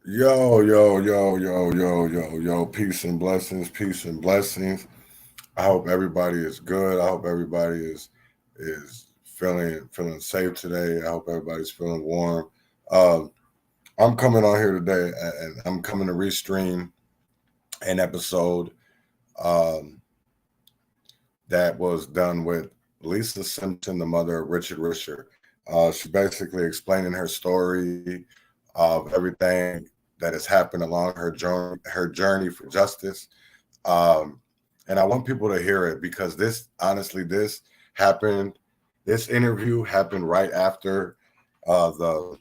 Yo, yo, yo, yo, yo, yo, yo, peace and blessings, peace and blessings. I hope everybody is good. I hope everybody is feeling safe today. I hope everybody's feeling warm. Um, I'm coming on here today and I'm coming to restream an episode um, that was done with Lisa Simpson, the mother of Richard Risher. She's basically explaining her story of everything that has happened along her journey for justice. Um, and I want people to hear it because this happened. This interview happened right after the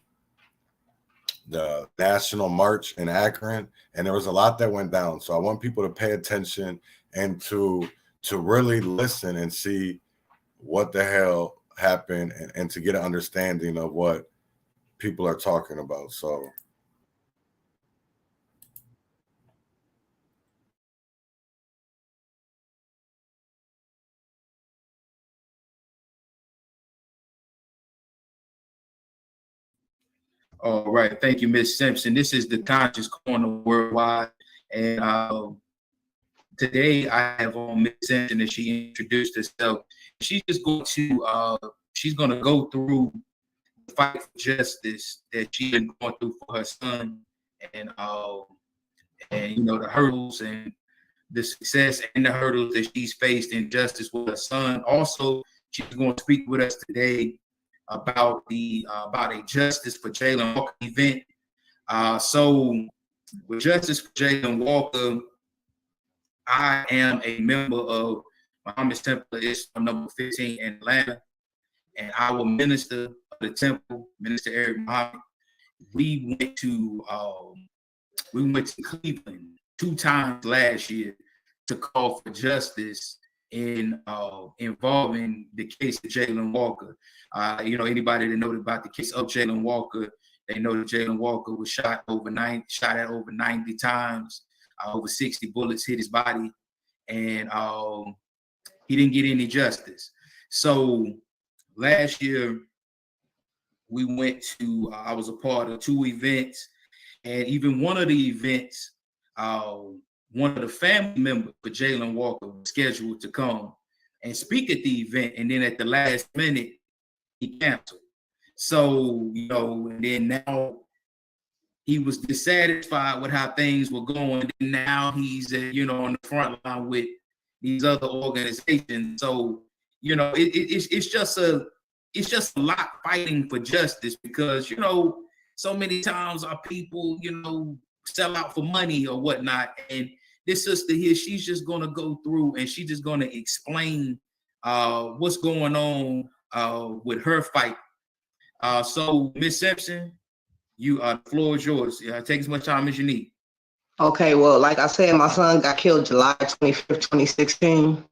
national march in Akron, and there was a lot that went down. So I want people to pay attention and to really listen and see what the hell happened and to get an understanding of what people are talking about. So All right, thank you, Miss Simpson. This is the Conscious Corner Worldwide, and today I have on Miss Simpson, and she introduced herself. She's going to go through the fight for justice that she's been going through for her son, and the hurdles and the success and the hurdles that she's faced in justice with her son. Also, she's going to speak with us today about a Justice for Jayland Walker event. So with Justice for Jayland Walker, I am a member of Muhammad's Temple of Islam number 15 in Atlanta, and our minister of the temple, Minister Eric Muhammad, we went to Cleveland 2 times last year to call for justice in involving the case of Jayland Walker. Anybody that knows about the case of Jayland Walker, they know that Jayland Walker was shot at over 90 times, over 60 bullets hit his body, and he didn't get any justice. So last year we went to, I was a part of 2 events, and even one of the events, one of the family members for Jayland Walker was scheduled to come and speak at the event, and then at the last minute, he canceled. So, and then now he was dissatisfied with how things were going, and now he's, on the front line with these other organizations. So, it's just a lot fighting for justice because, so many times our people, sell out for money or whatnot. And this sister here, she's just going to go through and she's just going to explain what's going on with her fight. So, Miss Simpson, the floor is yours. Take as much time as you need. Okay, well, like I said, my son got killed July 25th, 2016.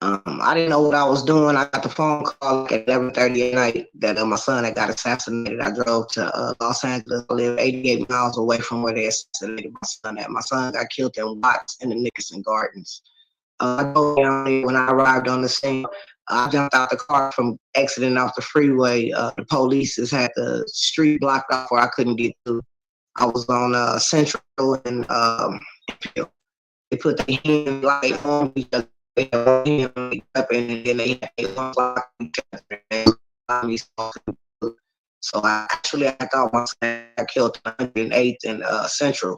I didn't know what I was doing. I got the phone call at 11:30 at night that my son had got assassinated. I drove to Los Angeles. I live 88 miles away from where they assassinated my son at. My son got killed in Watts in the Nickerson Gardens. I told him when I arrived on the scene, I jumped out the car from exiting off the freeway. The police has had the street blocked off where I couldn't get to. I was on Central and they put their hand light on each other. They had one hand on the weapon, and then they had their arms locked each other. So I thought my son got killed on 108th and Central,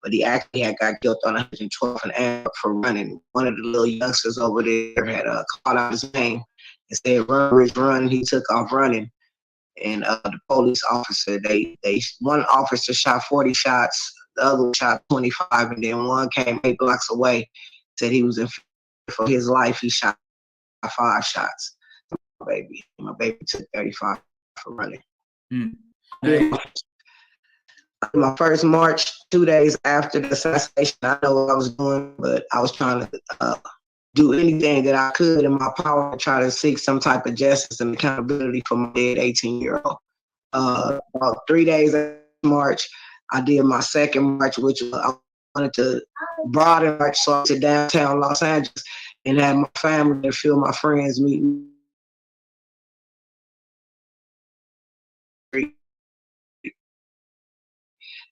but he actually had got killed on 112th and Amber for running. One of the little youngsters over there had called out his name and said, "Run, Rich, run." He took off running. And the police officer, one officer shot 40 shots, the other one shot 25, and then one came 8 blocks away, said he was in fear for his life. He shot 5 shots. My baby took 35 for running. My first march 2 days after the assassination, I know what I was doing, but I was trying to do anything that I could in my power to try to seek some type of justice and accountability for my dead 18-year-old. About 3 days after March, I did my second march, which I wanted to broaden march, so I went to downtown Los Angeles and had my family and a few of my friends meet me.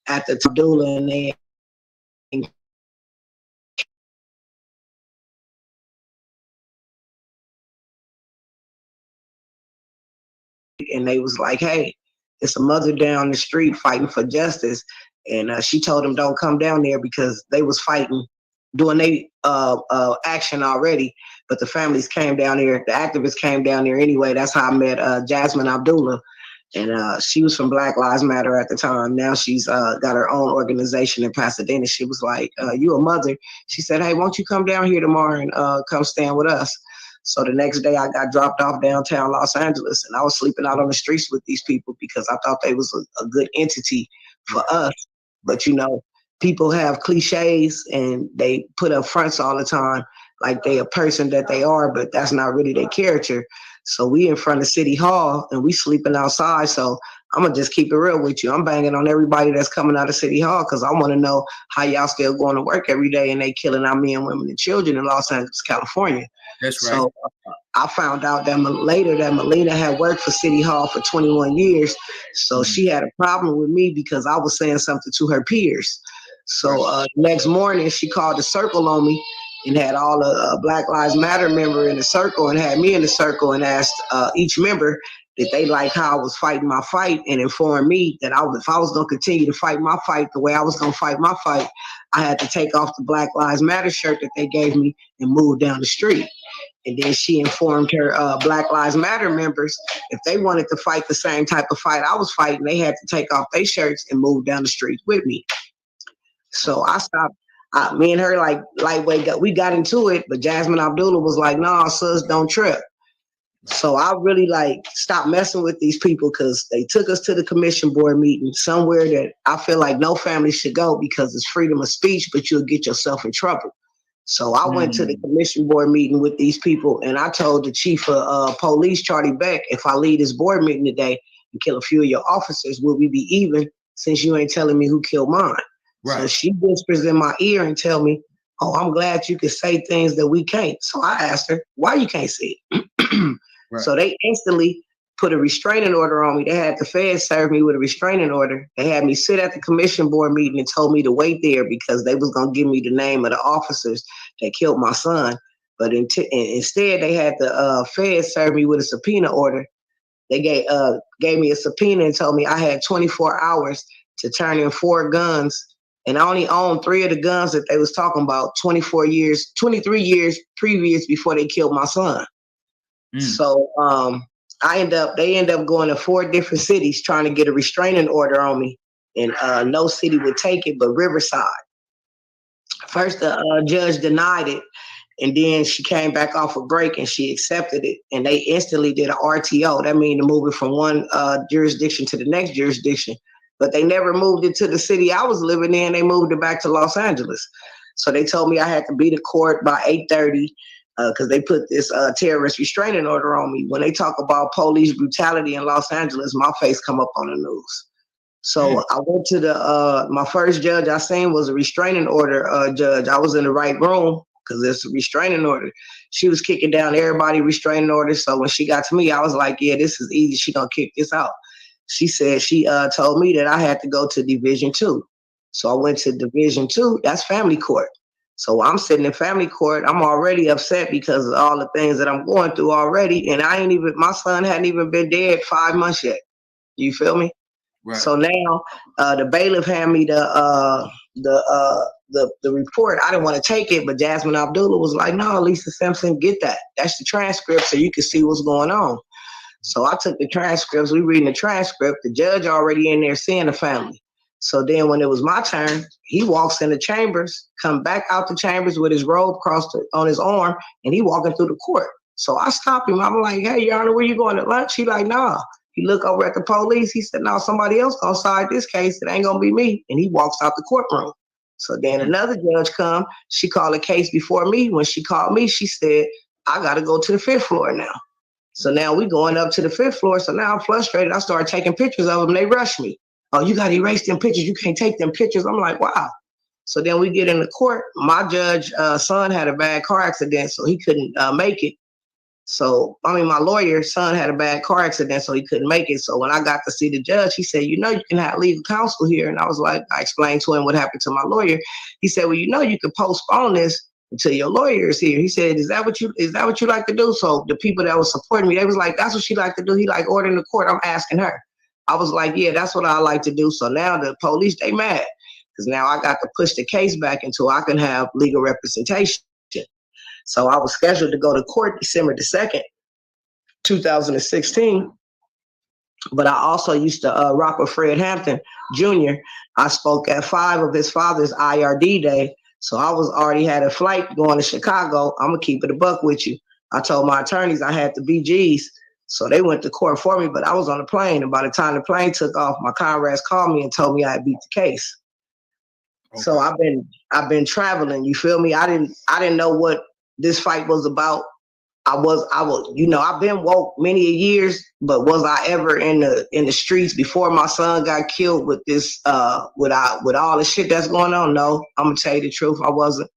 at the Abdullah, and they was like, hey, it's a mother down the street fighting for justice. And she told them don't come down there because they was fighting, doing their action already. But the families came down there, the activists came down there anyway. That's how I met Jasmine Abdullah. And she was from Black Lives Matter at the time. Now she's got her own organization in Pasadena. She was like, you a mother? She said, hey, won't you come down here tomorrow and come stand with us? So the next day I got dropped off downtown Los Angeles, and I was sleeping out on the streets with these people because I thought they was a good entity for us. But, you know, people have cliches and they put up fronts all the time like they a person that they are, but that's not really their character. So we in front of City Hall and we sleeping outside. So I'm going to just keep it real with you. I'm banging on everybody that's coming out of City Hall because I want to know how y'all still going to work every day and they killing our men, women, and children in Los Angeles, California. That's right. So I found out that later that Melina had worked for City Hall for 21 years. So she had a problem with me because I was saying something to her peers. So next morning she called the circle on me and had all the Black Lives Matter member in the circle and had me in the circle and asked each member that they like how I was fighting my fight and informed me that if I was going to continue to fight my fight the way I was going to fight my fight, I had to take off the Black Lives Matter shirt that they gave me and move down the street. And then she informed her Black Lives Matter members if they wanted to fight the same type of fight I was fighting, they had to take off their shirts and move down the street with me. So I stopped. Me and her like lightweight we got into it, but Jasmine Abdullah was like, "Nah, sus, don't trip." So I really like stopped messing with these people because they took us to the commission board meeting somewhere that I feel like no family should go because it's freedom of speech, but you'll get yourself in trouble. So I went to the commission board meeting with these people, and I told the chief of police, Charlie Beck, if I lead this board meeting today and kill a few of your officers, will we be even since you ain't telling me who killed mine? Right. So she whispers in my ear and tell me, oh, I'm glad you can say things that we can't. So I asked her, why you can't say it? Right. So they instantly put a restraining order on me. They had the feds serve me with a restraining order. They had me sit at the commission board meeting and told me to wait there because they was going to give me the name of the officers that killed my son. But instead, they had the feds serve me with a subpoena order. They gave me a subpoena and told me I had 24 hours to turn in 4 guns. And I only owned 3 of the guns that they was talking about 23 years previous before they killed my son. So they end up going to 4 different cities trying to get a restraining order on me. And no city would take it but Riverside. First, the judge denied it. And then she came back off a break and she accepted it. And they instantly did an RTO. That means to move it from one jurisdiction to the next jurisdiction. But they never moved it to the city I was living in. They moved it back to Los Angeles. So they told me I had to be to court by 8:30 because they put this terrorist restraining order on me. When they talk about police brutality in Los Angeles, my face come up on the news. So I went to my first judge I seen was a restraining order judge. I was in the right room because it's a restraining order. She was kicking down everybody restraining orders. So when she got to me, I was like, yeah, this is easy. She gonna kick this out. She said she told me that I had to go to Division 2. So I went to Division 2. That's family court. So I'm sitting in family court. I'm already upset because of all the things that I'm going through already. And my son hadn't even been dead 5 months yet. You feel me? Right. So now the bailiff handed me the report. I didn't want to take it, but Jasmine Abdullah was like, no, Lisa Simpson, get that. That's the transcript so you can see what's going on. So I took the transcripts. We reading the transcript. The judge already in there seeing the family. So then when it was my turn, he walks in the chambers, come back out the chambers with his robe crossed on his arm, and he walking through the court. So I stopped him. I'm like, hey, Your Honor, where you going to lunch? He like, nah. He looked over at the police. He said, no, somebody else gonna side this case. It ain't gonna be me. And he walks out the courtroom. So then another judge come. She called a case before me. When she called me, she said, I got to go to the 5th floor now. So now we going up to the 5th floor. So now I'm frustrated. I started taking pictures of them. They rushed me. Oh, you got to erase them pictures. You can't take them pictures. I'm like, wow. So then we get in the court. My judge son had a bad car accident, so he couldn't make it. So, I mean, my lawyer's son had a bad car accident, so he couldn't make it. So when I got to see the judge, he said, you can have legal counsel here. And I was like, I explained to him what happened to my lawyer. He said, well, you could postpone this until your lawyer is here. He said, is that what you like to do? So the people that was supporting me, they was like, that's what she like to do. He like ordering the court. I'm asking her. I was like, yeah, that's what I like to do. So now the police, they mad because now I got to push the case back until I can have legal representation. So I was scheduled to go to court December the 2nd, 2016. But I also used to rock with Fred Hampton Jr. I spoke at 5 of his father's IRD day. So I was already had a flight going to Chicago. I'm going to keep it a buck with you. I told my attorneys I had the BGs. So they went to court for me, but I was on the plane. And by the time the plane took off, my comrades called me and told me I had beat the case. Okay. So I've been traveling. You feel me? I didn't know what this fight was about. I was, I've been woke many years, but was I ever in the streets before my son got killed with this, with all the shit that's going on? No, I'm gonna tell you the truth, I wasn't.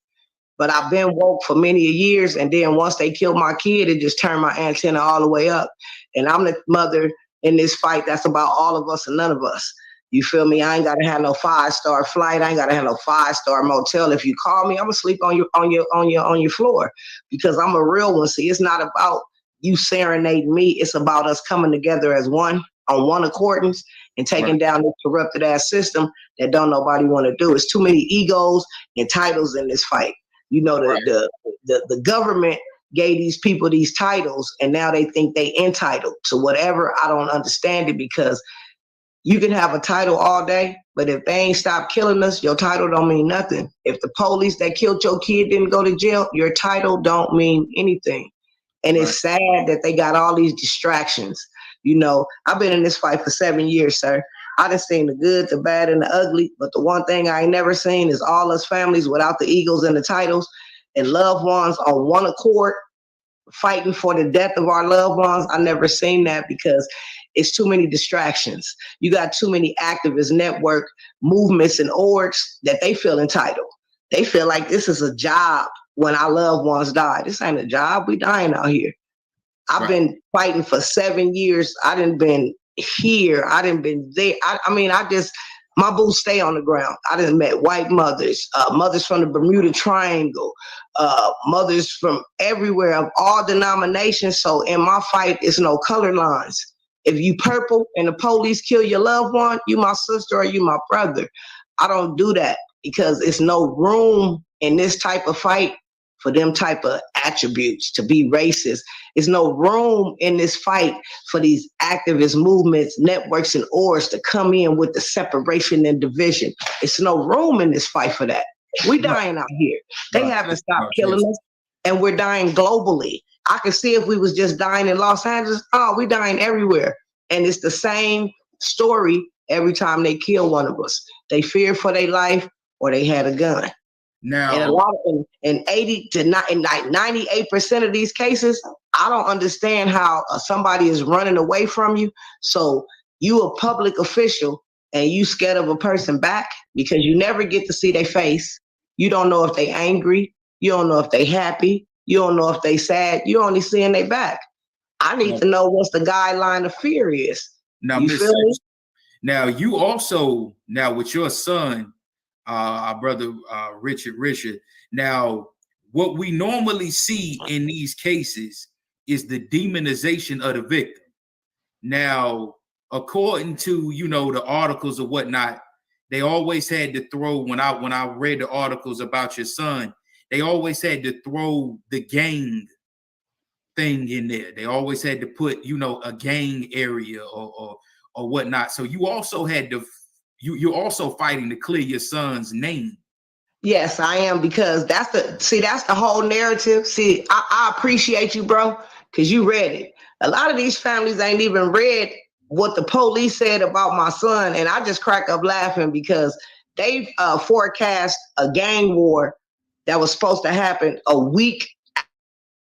But I've been woke for many years, and then once they killed my kid, it just turned my antenna all the way up. And I'm the mother in this fight that's about all of us and none of us. You feel me? I ain't gotta have no 5-star flight. I ain't gotta have no 5-star motel. If you call me, I'm gonna sleep on your floor because I'm a real one. See, it's not about you serenading me. It's about us coming together as one on one accordance and taking down this corrupted ass system that don't nobody want to do. It's too many egos and titles in this fight. The government gave these people these titles, and now they think they entitled to whatever. I don't understand it because you can have a title all day, but if they ain't stopped killing us, your title don't mean nothing. If the police that killed your kid didn't go to jail, your title don't mean anything. And it's sad that they got all these distractions. I've been in this fight for 7 years, sir. I done seen the good, the bad, and the ugly, but the one thing I ain't never seen is all us families without the egos and the titles and loved ones on one accord fighting for the death of our loved ones. I never seen that because it's too many distractions. You got too many activist network movements and orgs that they feel entitled. They feel like this is a job when our loved ones die. This ain't a job. We dying out here. I've been fighting for 7 years. I done been here. I done been there. My boots stay on the ground. I done met white mothers, mothers from the Bermuda Triangle, mothers from everywhere of all denominations. So in my fight, it's no color lines. If you purple and the police kill your loved one, you my sister or you my brother. I don't do that because it's no room in this type of fight for them type of attributes to be racist. There's no room in this fight for these activist movements, networks, and orgs to come in with the separation and division. It's no room in this fight for that. We dying out here. They haven't stopped killing us, and we're dying globally. I could see if we was just dying in Los Angeles, we dying everywhere. And it's the same story every time they kill one of us. They feared for their life or they had a gun. Now, and in 80 to 98% of these cases, I don't understand how somebody is running away from you. So you a public official and you scared of a person back because you never get to see their face. You don't know if they angry. You don't know if they happy. You don't know if they sad. You only seeing their back. I need to know what's the guideline of fear is. Now, you feel me? Now you also with your son, our brother Richard Risher. Now, what we normally see in these cases is the demonization of the victim. Now, according to the articles or whatnot, they always had to throw when I read the articles about your son, they always had to throw the gang thing in there. They always had to put a gang area or whatnot. So you also had to. You're also fighting to clear your son's name. Yes, I am, because that's the whole narrative. See, I appreciate you, bro, because you read it. A lot of these families ain't even read what the police said about my son, and I just crack up laughing because they forecast a gang war that was supposed to happen a week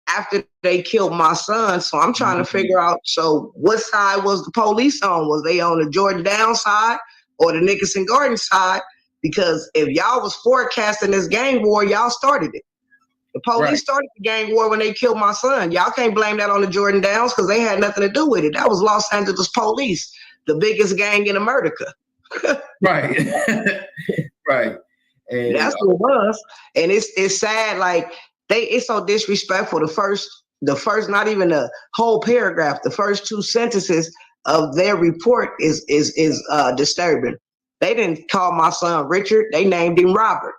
after they killed my son. So I'm trying to figure out, so what side was the police on? Was they on the Jordan Down side or the Nickerson Garden side? Because if y'all was forecasting this gang war, y'all started it. The police started the gang war when they killed my son. Y'all can't blame that on the Jordan Downs because they had nothing to do with it. That was Los Angeles police, the biggest gang in America. Right. Right. And that's what it was. And it's sad, like it's so disrespectful. The first, not even the whole paragraph, the first 2 sentences of their report is disturbing. They didn't call my son Richard, they named him Robert.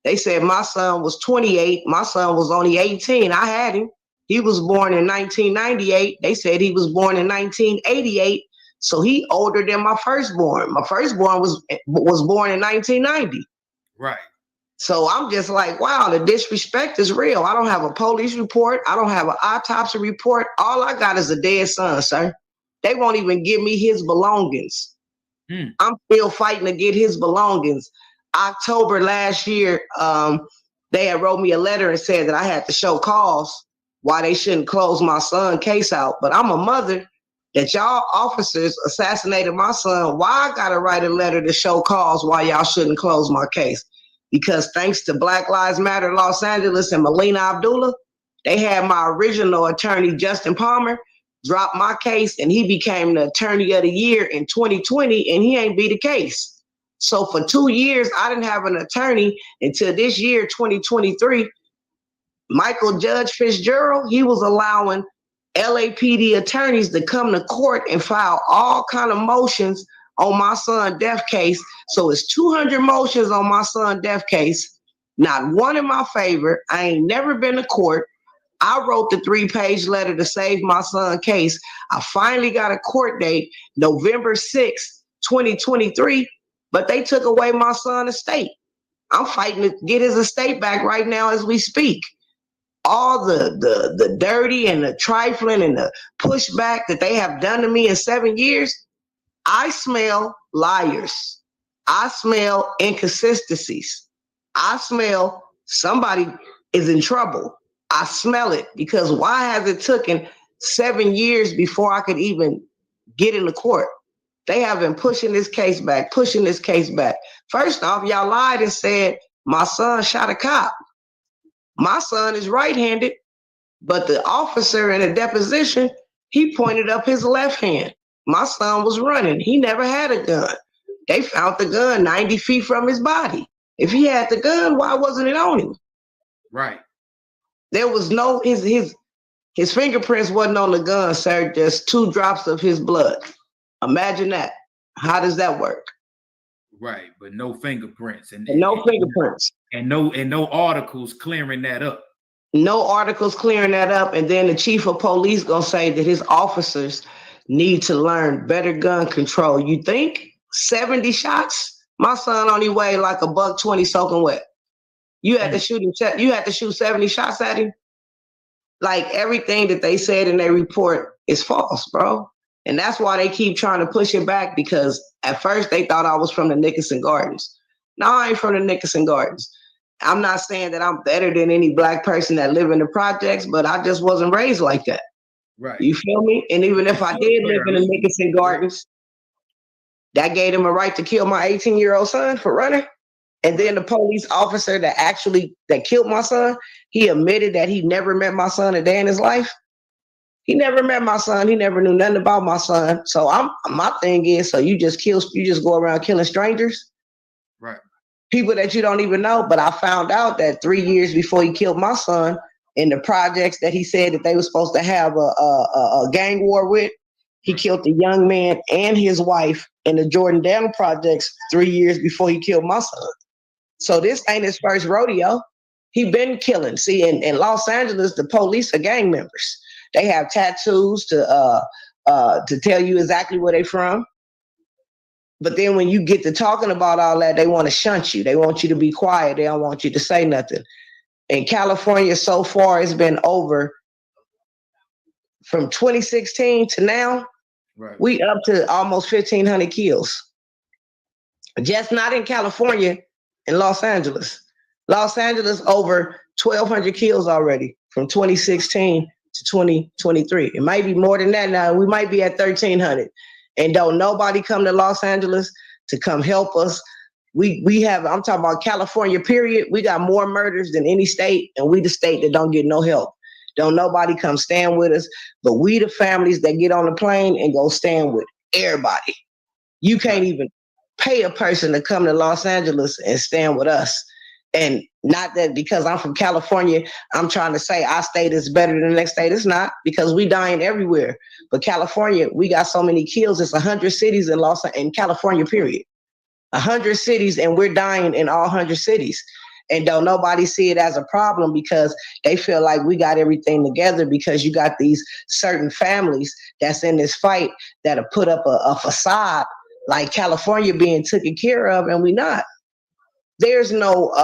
They said my son was 28, my son was only 18. I had him. He was born in 1998. They said he was born in 1988. So he older than my firstborn. My firstborn was born in 1990. Right. So I'm just like, wow, the disrespect is real. I don't have a police report. I don't have an autopsy report. All I got is a dead son, sir. They won't even give me his belongings. I'm still fighting to get his belongings. October last year, they had wrote me a letter and said that I had to show cause why they shouldn't close my son's case out. But I'm a mother that y'all officers assassinated my son. Why I gotta write a letter to show cause why y'all shouldn't close my case? Because thanks to Black Lives Matter Los Angeles and Melina Abdullah, they had my original attorney, Justin Palmer, drop my case, and he became the attorney of the year in 2020, and he ain't beat the case. So for 2 years, I didn't have an attorney until this year, 2023. Michael Judge Fitzgerald, he was allowing LAPD attorneys to come to court and file all kind of motions on my son's death case. So it's 200 motions on my son's death case, not one in my favor. I ain't never been to court. I wrote the 3-page letter to save my son's case. I finally got a court date, November 6th, 2023, but they took away my son's estate. I'm fighting to get his estate back right now as we speak. All the dirty and the trifling and the pushback that they have done to me in 7 years, I smell liars. I smell inconsistencies. I smell somebody is in trouble. I smell it, because why has it taken 7 years before I could even get into court? They have been pushing this case back. First off, y'all lied and said my son shot a cop. My son is right-handed, but the officer in a deposition, he pointed up his left hand. My son was running. He never had a gun. They found the gun 90 feet from his body. If he had the gun, why wasn't it on him? Right. There was no, his fingerprints wasn't on the gun, sir, just 2 drops of his blood. Imagine that. How does that work? Right, but no fingerprints and no fingerprints. And no articles clearing that up. No articles clearing that up. And then the chief of police gonna say that his officers need to learn better gun control. You think 70 shots? My son only weighed like a $120 soaking wet. You had to shoot him. You had to shoot 70 shots at him. Like, everything that they said in their report is false, bro. And that's why they keep trying to push it back, because at first they thought I was from the Nickerson Gardens. No, I ain't from the Nickerson Gardens. I'm not saying that I'm better than any Black person that live in the projects, but I just wasn't raised like that. Right. You feel me? And even if I did live in the Nickerson Gardens, that gave them a right to kill my 18-year-old son for running. And then the police officer that killed my son, he admitted that he never met my son a day in his life. He never met my son. He never knew nothing about my son. So my thing is, so you just go around killing strangers? Right. People that you don't even know. But I found out that 3 years before he killed my son, in the projects that he said that they were supposed to have a gang war with, he killed a young man and his wife in the Jordan Dam projects 3 years before he killed my son. So this ain't his first rodeo. He been killing. See, in Los Angeles, the police are gang members. They have tattoos to tell you exactly where they're from. But then when you get to talking about all that, they want to shunt you. They want you to be quiet. They don't want you to say nothing. In California, so far, it's been over from 2016 to now. Right. We up to almost 1,500 kills. Just not in California, in Los Angeles. Los Angeles over 1,200 kills already from 2016 to 2023. It might be more than that now. We might be at 1,300. And don't nobody come to Los Angeles to come help us We have, I'm talking about California, period. We got more murders than any state, and we the state that don't get no help. Don't nobody come stand with us, but we the families that get on the plane and go stand with everybody. You can't even pay a person to come to Los Angeles and stand with us. And not that because I'm from California, I'm trying to say our state is better than the next state. It's not, because we dying everywhere. But California, we got so many kills. It's 100 cities in California, period. 100 cities, and we're dying in all 100 cities. And don't nobody see it as a problem because they feel like we got everything together, because you got these certain families that's in this fight that have put up a facade like California being taken care of, and we not. There's no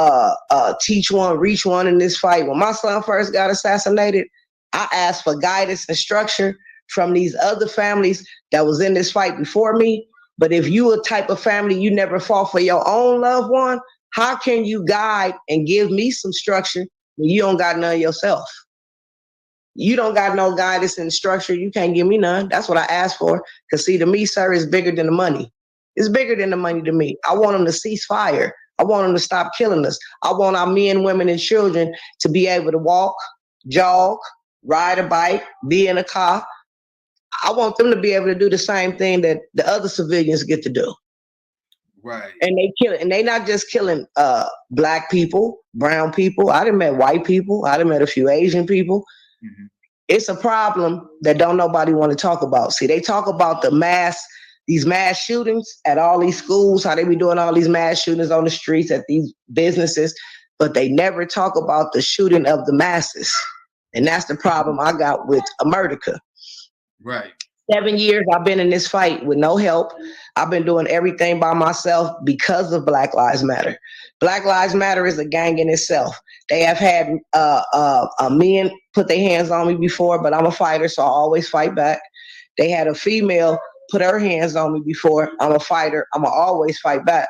teach one, reach one in this fight. When my son first got assassinated, I asked for guidance and structure from these other families that was in this fight before me. But if you a type of family, you never fought for your own loved one, how can you guide and give me some structure when you don't got none yourself? You don't got no guidance and structure. You can't give me none. That's what I asked for. Because see, to me, sir, it's bigger than the money. It's bigger than the money to me. I want them to cease fire. I want them to stop killing us. I want our men, women, and children to be able to walk, jog, ride a bike, be in a car. I want them to be able to do the same thing that the other civilians get to do. Right. And they kill it. And they not just killing black people, brown people. I done met white people. I done met a few Asian people. Mm-hmm. It's a problem that don't nobody want to talk about. See, they talk about these mass shootings at all these schools, how they be doing all these mass shootings on the streets at these businesses, but they never talk about the shooting of the masses. And that's the problem I got with America. Right. 7 years I've been in this fight with no help. I've been doing everything by myself because of Black Lives Matter. Black Lives Matter is a gang in itself. They have had men put their hands on me before, but I'm a fighter, so I always fight back. They had a female put her hands on me before. I'm a fighter. I'm going to always fight back.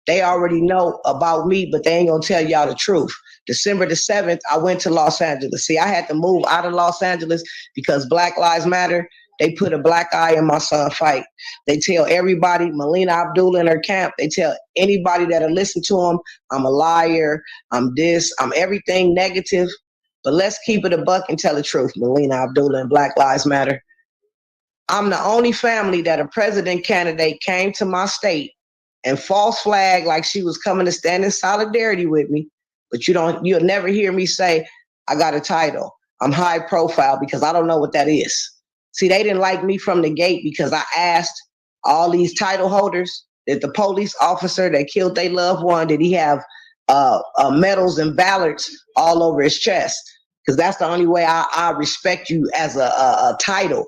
They already know about me, but they ain't going to tell y'all the truth. December the 7th, I went to Los Angeles. See, I had to move out of Los Angeles because Black Lives Matter. They put a black eye in my son's fight. They tell everybody, Melina Abdullah in her camp, they tell anybody that'll listen to him, I'm a liar, I'm this, I'm everything negative. But let's keep it a buck and tell the truth, Melina Abdullah and Black Lives Matter. I'm the only family that a president candidate came to my state and false flag like she was coming to stand in solidarity with me. But you'll never hear me say, I got a title. I'm high profile, because I don't know what that is. See, they didn't like me from the gate because I asked all these title holders, that the police officer that killed their loved one, did he have medals and ballots all over his chest? Because that's the only way I respect you as a title.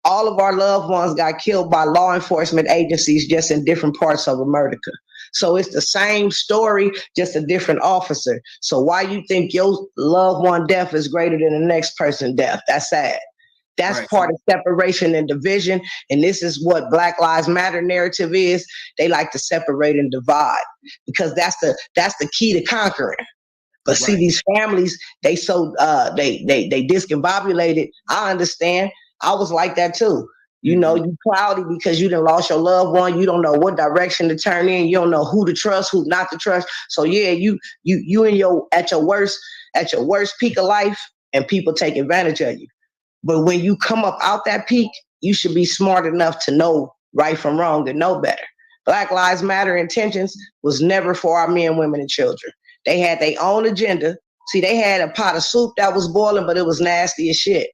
All of our loved ones got killed by law enforcement agencies just in different parts of America. So it's the same story, just a different officer. So why you think your loved one death is greater than the next person's death? That's sad. That's right. Part of separation and division. And this is what Black Lives Matter narrative is. They like to separate and divide because that's the key to conquering. But see, these families, they discombobulated. I understand. I was like that too. You know, you cloudy because you done lost your loved one. You don't know what direction to turn in. You don't know who to trust, who not to trust. So yeah, you at your worst peak of life, and people take advantage of you. But when you come up out that peak, you should be smart enough to know right from wrong and know better. Black Lives Matter intentions was never for our men, women, and children. They had their own agenda. See, they had a pot of soup that was boiling, but it was nasty as shit.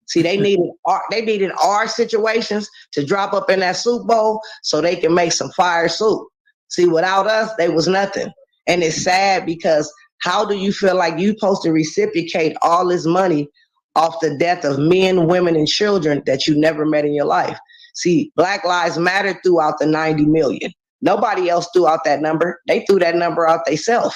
See, they needed our situations to drop up in that soup bowl so they can make some fire soup. See, without us, they was nothing. And it's sad because how do you feel like you supposed to reciprocate all this money off the death of men, women, and children that you never met in your life? See, Black Lives Matter threw out the 90 million. Nobody else threw out that number. They threw that number out themselves.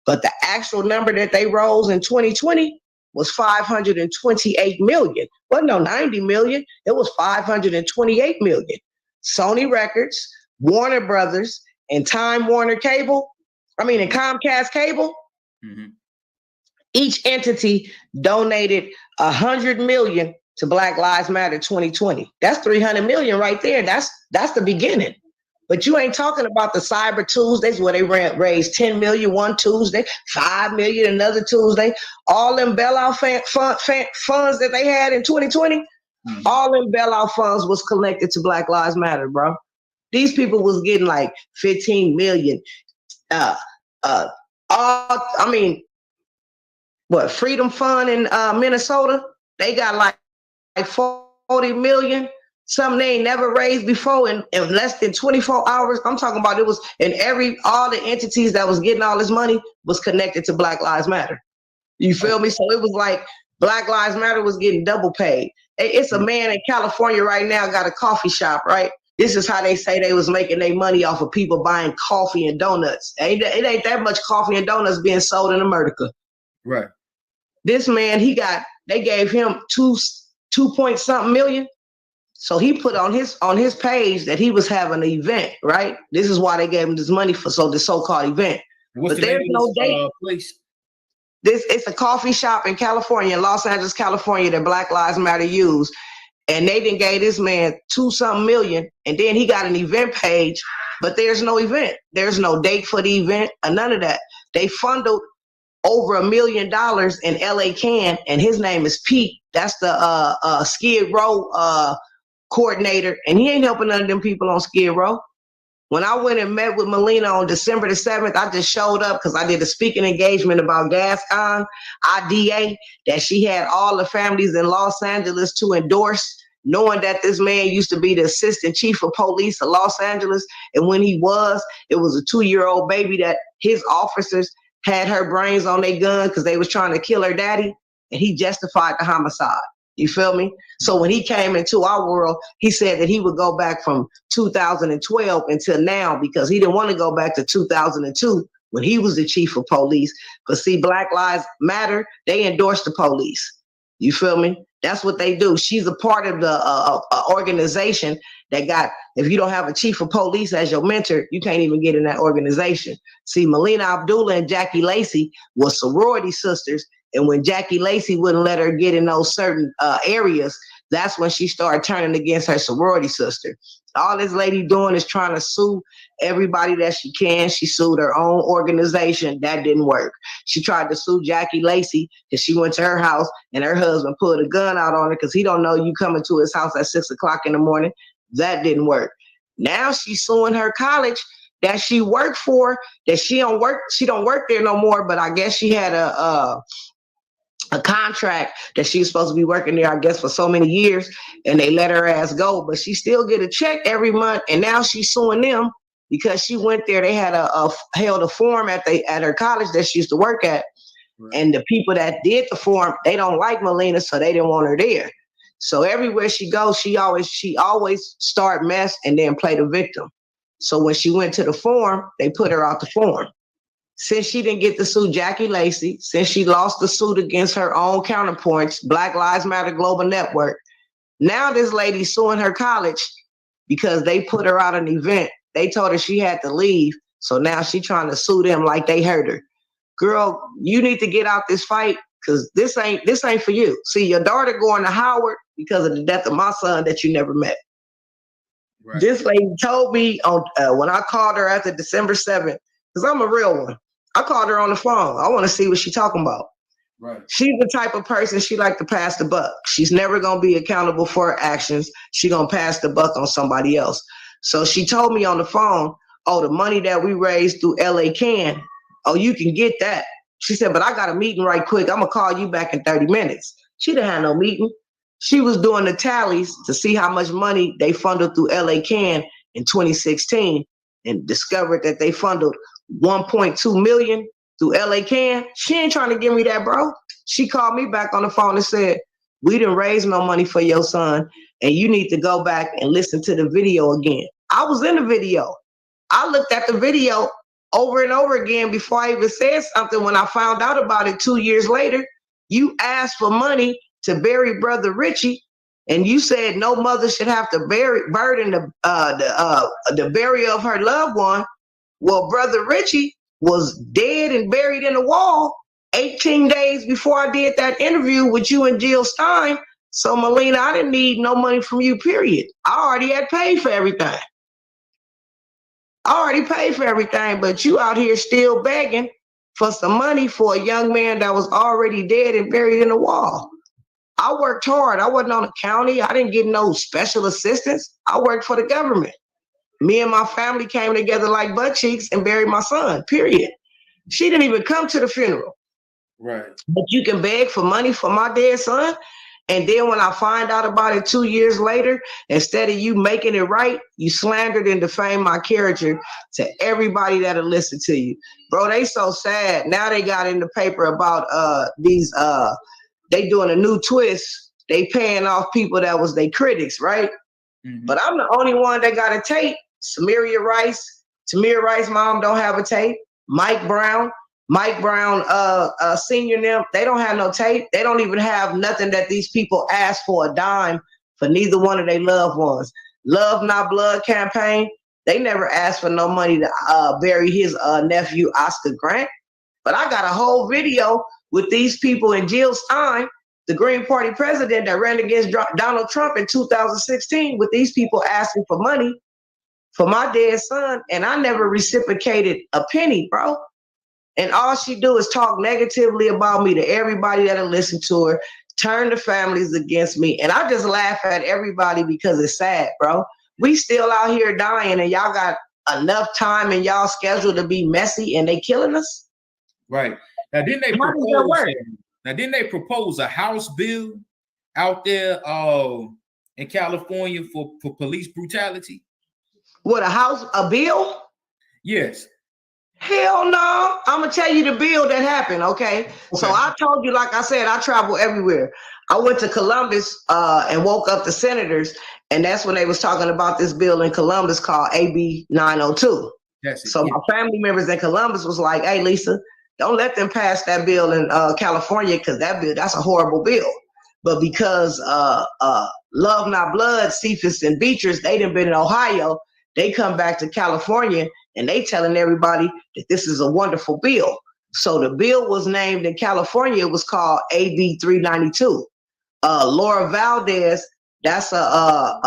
But the actual number that they rose in 2020 was 528 million. Wasn't no 90 million. It was 528 million. Sony Records, Warner Brothers, and Comcast Cable, each entity donated 100 million to Black Lives Matter 2020. That's 300 million right there. That's the beginning. But you ain't talking about the Cyber Tuesdays where they raised 10 million one Tuesday, 5 million another Tuesday. All them bailout funds that they had in 2020, all them bailout funds was connected to Black Lives Matter, bro. These people was getting like 15 million. Freedom Fund in Minnesota, they got like 40 million. Something they ain't never raised before in less than 24 hours. I'm talking about it was all the entities that was getting all this money was connected to Black Lives Matter. You feel me? So it was like Black Lives Matter was getting double paid. It's a man in California right now got a coffee shop, right? This is how they say they was making their money off of people buying coffee and donuts. It ain't that much coffee and donuts being sold in America. Right. This man, they gave him 2 point something million. So he put on his page that he was having an event, right? This is why they gave him this money for this so-called event. What's but the there's name no of date. Place? It's a coffee shop in California, in Los Angeles, California, that Black Lives Matter used. And they didn't gave this man 2 something million. And then he got an event page, but there's no event. There's no date for the event or none of that. They funded over $1 million in LA Can, and his name is Pete. That's the Skid Row coordinator, and he ain't helping none of them people on Skid Row. When I went and met with Melina on December the 7th, I just showed up because I did a speaking engagement about GasCon, IDA, that she had all the families in Los Angeles to endorse, knowing that this man used to be the assistant chief of police of Los Angeles. And when it was a 2-year-old baby that his officers had her brains on their gun because they was trying to kill her daddy, and he justified the homicide. You feel me? So when he came into our world, he said that he would go back from 2012 until now because he didn't want to go back to 2002 when he was the chief of police. Because see, Black Lives Matter, they endorse the police. You feel me? That's what they do. She's a part of the organization that got, if you don't have a chief of police as your mentor, you can't even get in that organization. See, Melina Abdullah and Jackie Lacey were sorority sisters. And when Jackie Lacey wouldn't let her get in those certain areas, that's when she started turning against her sorority sister. All this lady doing is trying to sue everybody that she can. She sued her own organization. That didn't work. She tried to sue Jackie Lacey because she went to her house and her husband pulled a gun out on her because he don't know you coming to his house at 6 o'clock in the morning. That didn't work. Now she's suing her college that she worked for, that she don't work there no more, but I guess she had a contract that she was supposed to be working there, I guess, for so many years, and they let her ass go, but she still get a check every month. And now she's suing them because she went there. They had held a forum at her college that she used to work at. Right. And the people that did the forum, they don't like Melina, so they didn't want her there. So everywhere she goes, she always start mess and then play the victim. So when she went to the forum, they put her out the forum. Since she didn't get to sue Jackie Lacey, since she lost the suit against her own counterpoints, Black Lives Matter Global Network, now this lady's suing her college because they put her out an event. They told her she had to leave. So now she's trying to sue them like they hurt her. Girl, you need to get out this fight because this ain't for you. See, your daughter going to Howard because of the death of my son that you never met. Right. This lady told me on when I called her after December 7th, because I'm a real one. I called her on the phone. I want to see what she's talking about. Right. She's the type of person, she like to pass the buck. She's never going to be accountable for her actions. She's going to pass the buck on somebody else. So she told me on the phone, oh, the money that we raised through LA Can, oh, you can get that. She said, but I got a meeting right quick. I'm going to call you back in 30 minutes. She didn't have no meeting. She was doing the tallies to see how much money they funded through LA Can in 2016 and discovered that they funded 1.2 million through LA Can. She ain't trying to give me that, bro. She called me back on the phone and said, we didn't raise no money for your son, and you need to go back and listen to the video again. I was in the video. I looked at the video over and over again before I even said something. When I found out about it 2 years later, you asked for money to bury Brother Richie, and you said no mother should have to burden the burial of her loved one. Well, Brother Richie was dead and buried in a wall 18 days before I did that interview with you and Jill Stein. So, Melina, I didn't need no money from you, period. I already had paid for everything. I already paid for everything, but you out here still begging for some money for a young man that was already dead and buried in the wall. I worked hard. I wasn't on the county. I didn't get no special assistance. I worked for the government. Me and my family came together like butt cheeks and buried my son, period. She didn't even come to the funeral. Right. But you can beg for money for my dead son. And then when I find out about it 2 years later, instead of you making it right, you slandered and defamed my character to everybody that'll listen to you. Bro, they so sad. Now they got in the paper about they doing a new twist. They paying off people that was their critics, right? Mm-hmm. But I'm the only one that got a tape. Tamir Rice's mom don't have a tape. Mike Brown, senior and them, they don't have no tape. They don't even have nothing that these people ask for a dime for neither one of their loved ones. Love Not Blood campaign, they never asked for no money to bury his nephew, Oscar Grant. But I got a whole video with these people in Jill Stein, the Green Party president that ran against Donald Trump in 2016, with these people asking for money for my dead son, and I never reciprocated a penny, bro. And all she do is talk negatively about me to everybody that'll listen to her, turn the families against me. And I just laugh at everybody because it's sad, bro. We still out here dying, and y'all got enough time in y'all schedule to be messy, and they killing us? Right. Now, didn't they propose a House bill out there in California for police brutality? What, a bill? Yes. Hell no. I'm going to tell you the bill that happened, okay? So I told you, like I said, I travel everywhere. I went to Columbus and woke up the senators, and that's when they was talking about this bill in Columbus called AB 902. So my family members in Columbus was like, hey, Lisa, don't let them pass that bill in California, because that's a horrible bill. But because Love Not Blood, Cephas and Beatrice, they done been in Ohio, they come back to California and they telling everybody that this is a wonderful bill. So the bill was named in California. It was called AB 392. Laura Valdez, that's a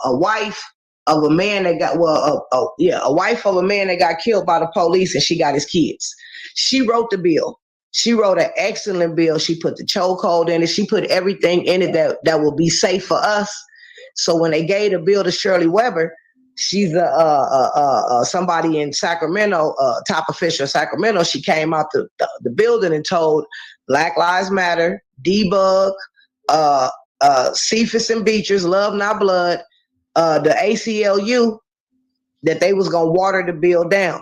wife of a man that got a wife of a man that got killed by the police, and she got his kids. She wrote the bill. She wrote an excellent bill. She put the chokehold in it. She put everything in it that will be safe for us. So when they gave the bill to Shirley Weber, she's somebody in Sacramento, top official in Sacramento. She came out the building and told Black Lives Matter, Debug, Cephas and Beatrice, Love Not Blood, the ACLU, that they was gonna water the bill down.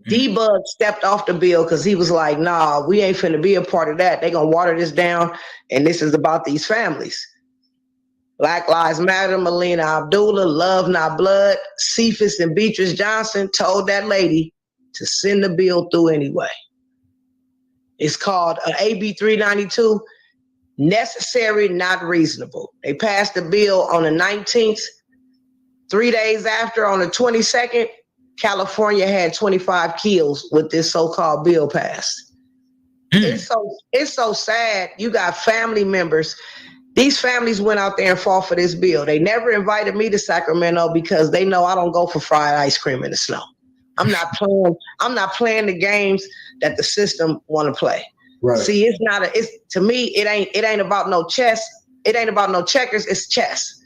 Debug stepped off the bill because he was like, nah, we ain't finna be a part of that. They gonna water this down, and this is about these families. Black Lives Matter, Melina Abdullah, Love Not Blood, Cephas and Beatrice Johnson told that lady to send the bill through anyway. It's called AB 392, necessary, not reasonable. They passed the bill on the 19th. 3 days after, on the 22nd, California had 25 kills with this so-called bill passed. It's so sad. You got family members. These families went out there and fought for this bill. They never invited me to Sacramento because they know I don't go for fried ice cream in the snow. I'm not playing the games that the system want to play. Right. See, to me, it ain't about no chess. It ain't about no checkers. It's chess.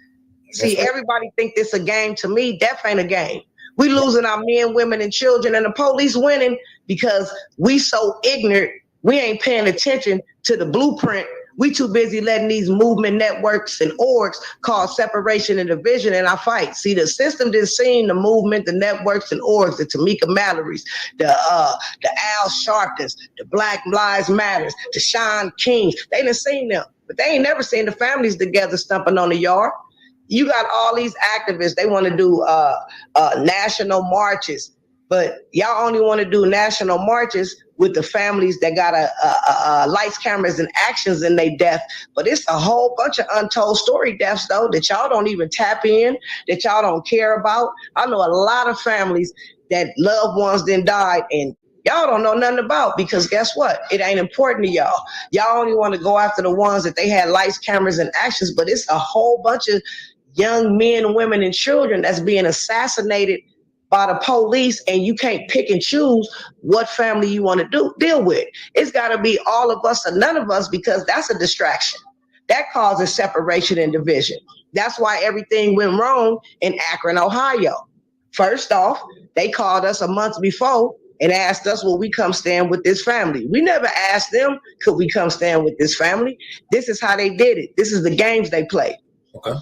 See, everybody think this a game. To me, death ain't a game. We losing our men, women, and children, and the police winning because we so ignorant. We ain't paying attention to the blueprint. We too busy letting these movement networks and orgs cause separation and division in our fight. See, the system didn't see the movement, the networks and orgs, the Tamika Mallory's, the Al Sharptons, the Black Lives Matters, the Sean Kings. They didn't see them, but they ain't never seen the families together stumping on the yard. You got all these activists. They want to do national marches, but y'all only want to do national marches with the families that got lights, cameras, and actions in their death. But it's a whole bunch of untold story deaths, though, that y'all don't even tap in, that y'all don't care about. I know a lot of families that loved ones then died, and y'all don't know nothing about, because guess what? It ain't important to y'all. Y'all only want to go after the ones that they had lights, cameras, and actions, but it's a whole bunch of young men, women, and children that's being assassinated by the police, and you can't pick and choose what family you want to deal with. It's got to be all of us or none of us, because that's a distraction. That causes separation and division. That's why everything went wrong in Akron, Ohio. First off, they called us a month before and asked us, will we come stand with this family? We never asked them, could we come stand with this family? This is how they did it. This is the games they played. Okay.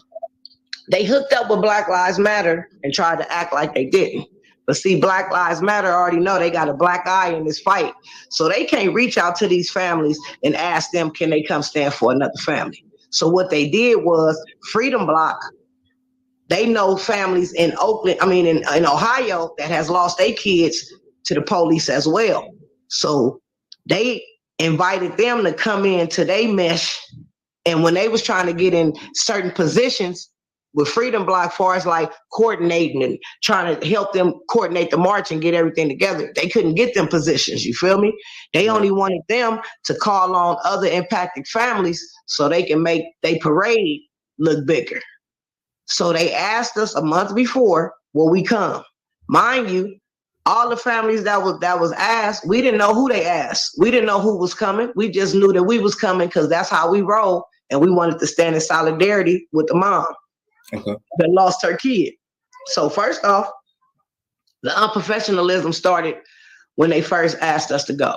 They hooked up with Black Lives Matter and tried to act like they didn't. But see, Black Lives Matter already know they got a black eye in this fight. So they can't reach out to these families and ask them, can they come stand for another family? So what they did was Freedom Bloc. They know families in in Ohio that has lost their kids to the police as well. So they invited them to come into their mesh. And when they was trying to get in certain positions with Freedom Bloc, far as like coordinating and trying to help them coordinate the march and get everything together, they couldn't get them positions. You feel me? They only wanted them to call on other impacted families so they can make their parade look bigger. So they asked us a month before, will we come? Mind you, all the families that was asked, we didn't know who they asked. We didn't know who was coming. We just knew that we was coming because that's how we roll, and we wanted to stand in solidarity with the mom that lost her kid. So first off, the unprofessionalism started when they first asked us to go.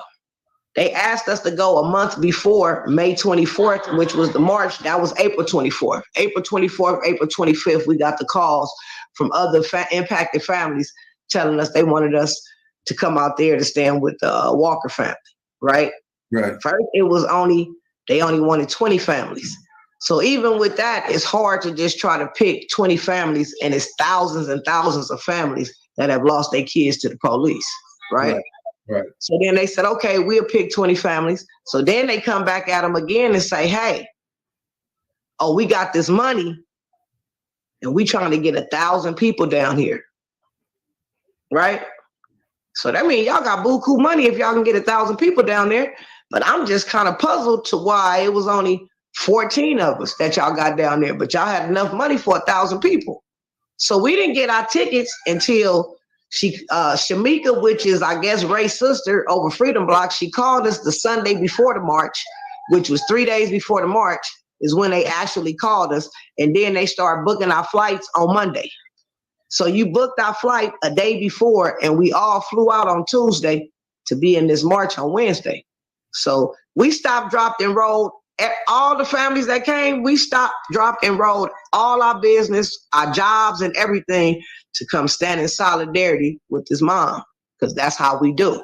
They asked us to go a month before May 24th, which was the march. That was April 24th. April 24th, April 25th, we got the calls from other impacted families telling us they wanted us to come out there to stand with the Walker family, right? Right. First, they only wanted 20 families. So even with that, it's hard to just try to pick 20 families, and it's thousands and thousands of families that have lost their kids to the police, right? Right. So then they said, okay, we'll pick 20 families. So then they come back at them again and say, hey, we got this money and we trying to get 1,000 people down here. Right? So that means y'all got buku money if y'all can get 1,000 people down there. But I'm just kind of puzzled to why it was only 14 of us that y'all got down there, but y'all had enough money for 1,000 people. So we didn't get our tickets until Shamika, which is, I guess, Ray's sister over Freedom Bloc, she called us the Sunday before the march, which was 3 days before the march, is when they actually called us. And then they started booking our flights on Monday. So you booked our flight a day before, and we all flew out on Tuesday to be in this march on Wednesday. So we stopped, dropped, and rolled. All the families that came, we stopped, dropped, and rolled all our business, our jobs, and everything to come stand in solidarity with this mom, because that's how we do.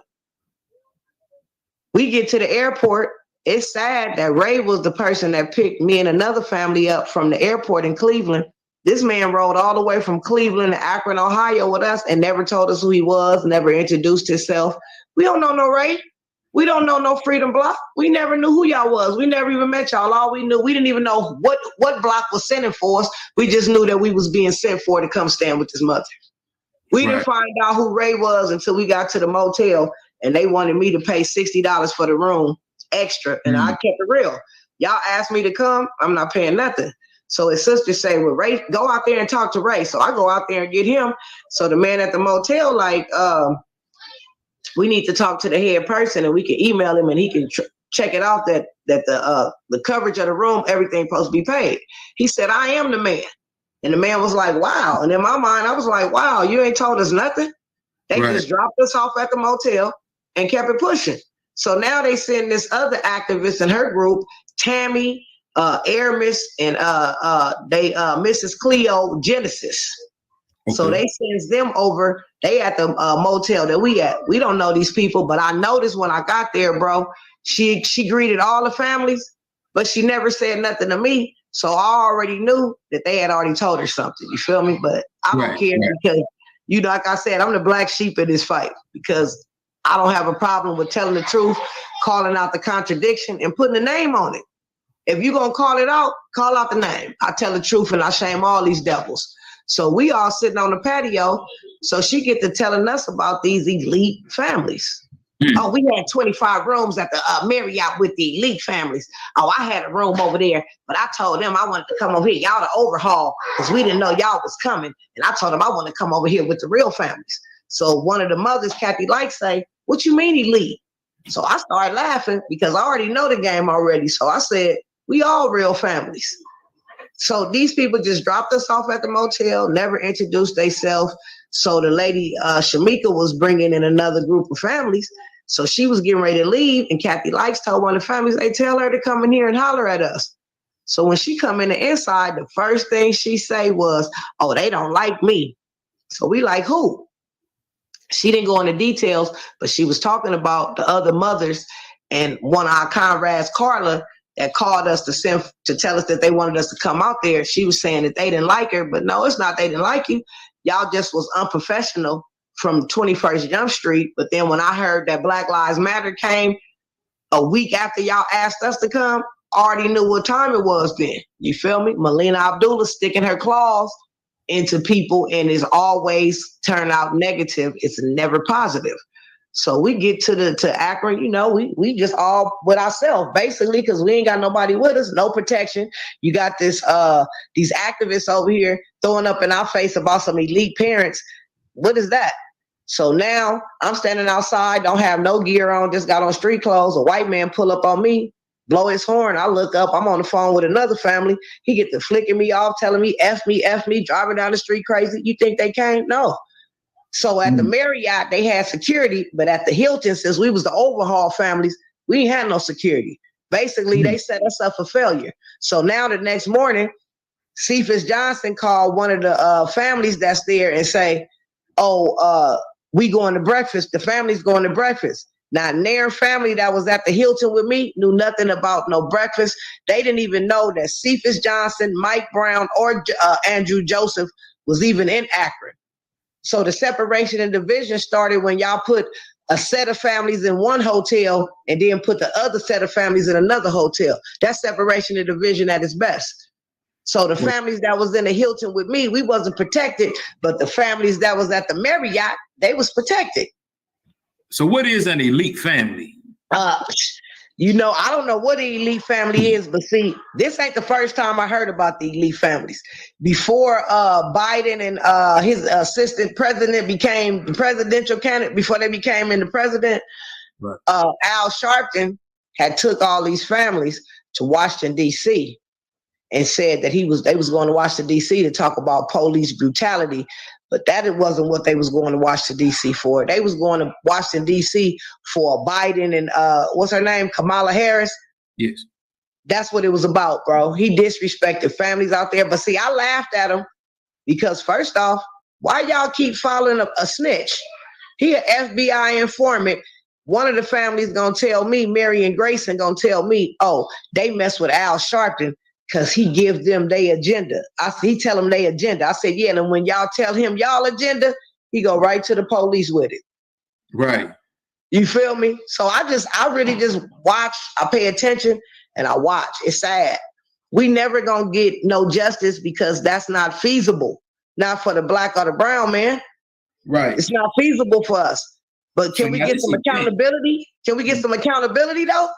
We get to the airport. It's sad that Ray was the person that picked me and another family up from the airport in Cleveland. This man rode all the way from Cleveland to Akron, Ohio with us and never told us who he was, never introduced himself. We don't know no Ray. We don't know no Freedom Bloc. We never knew who y'all was. We never even met y'all. All we knew, we didn't even know what block was sending for us. We just knew that we was being sent for to come stand with his mother. We didn't find out who Ray was until we got to the motel, and they wanted me to pay $60 for the room extra, and I kept it real. Y'all asked me to come, I'm not paying nothing. So his sister said, well, Ray, go out there and talk to Ray. So I go out there and get him. So the man at the motel, like, we need to talk to the head person, and we can email him, and he can check it out that the coverage of the room, everything supposed to be paid. He said, I am the man. And the man was like, wow. And in my mind, I was like, wow, you ain't told us nothing. They just dropped us off at the motel and kept it pushing. So now they send this other activist in her group, Tammy, Aramis, and Mrs. Cleo Genesis. Okay. So they sends them over. They at the motel that we at. We don't know these people, but I noticed when I got there, bro, she greeted all the families, but she never said nothing to me. So I already knew that they had already told her something. You feel me? But I don't care because, you know, like I said, I'm the black sheep in this fight because I don't have a problem with telling the truth, calling out the contradiction, and putting a name on it. If you're going to call it out, call out the name. I tell the truth and I shame all these devils. So we all sitting on the patio. So she get to telling us about these elite families. Oh, we had 25 rooms at the Marriott with the elite families. Oh, I had a room over there, but I told them I wanted to come over here. Y'all to overhaul because we didn't know y'all was coming. And I told them I want to come over here with the real families. So one of the mothers, Kathy Light, say, "What you mean elite?" So I started laughing because I already know the game already. So I said, "We all real families." So these people just dropped us off at the motel, never introduced themselves. So the lady, Shamika, was bringing in another group of families. So she was getting ready to leave, and Kathy Likes told one of the families, "They tell her to come in here and holler at us." So when she come in the inside, the first thing she say was, "Oh, they don't like me." So we like, who? She didn't go into details, but she was talking about the other mothers, and one of our comrades, Carla, that called us to tell us that they wanted us to come out there. She was saying that they didn't like her, but no, it's not they didn't like you. Y'all just was unprofessional from 21st Jump Street. But then when I heard that Black Lives Matter came a week after y'all asked us to come, I already knew what time it was then. You feel me? Melina Abdullah sticking her claws into people and is always turn out negative. It's never positive. So we get to Akron, you know, we just all with ourselves basically because we ain't got nobody with us, no protection. You got these activists over here throwing up in our face about some elite parents. What is that? So now I'm standing outside, don't have no gear on, just got on street clothes. A white man pull up on me, blow his horn. I look up, I'm on the phone with another family. He get to flicking me off, telling me, F me, driving down the street crazy. You think they came? No. So at the Marriott, they had security, but at the Hilton, since we was the overhaul families, we didn't have no security. Basically, they set us up for failure. So now the next morning, Cephas Johnson called one of the families that's there and say, "Oh, we going to breakfast. The family's going to breakfast." Now, their family that was at the Hilton with me knew nothing about no breakfast. They didn't even know that Cephas Johnson, Mike Brown, or Andrew Joseph was even in Akron. So the separation and division started when y'all put a set of families in one hotel and then put the other set of families in another hotel. That's separation and division at its best. So the families that was in the Hilton with me, we wasn't protected, but the families that was at the Marriott, they was protected. So what is an elite family? You know, I don't know what the elite family is, but see, this ain't the first time I heard about the elite families. Before Biden and his assistant president became the presidential candidate, before they became in the president, right. Al Sharpton had took all these families to Washington, D.C. and said that they was going to Washington, D.C. to talk about police brutality. But that it wasn't what they was going to Washington, D.C. for. They was going to Washington, D.C. for Biden and what's her name? Kamala Harris. Yes. That's what it was about, bro. He disrespected families out there. But see, I laughed at him because first off, why y'all keep following a snitch? He an FBI informant. One of the families gonna tell me, Mary and Grayson gonna tell me, oh, they mess with Al Sharpton because he gives them their agenda. He tell them their agenda. I said, yeah, and when y'all tell him y'all agenda, he go right to the police with it. Right. You feel me? So I really just watch, I pay attention and I watch. It's sad. We never gonna get no justice because that's not feasible. Not for the black or the brown man. Right. It's not feasible for us. But can we get some accountability? Can we get some accountability though?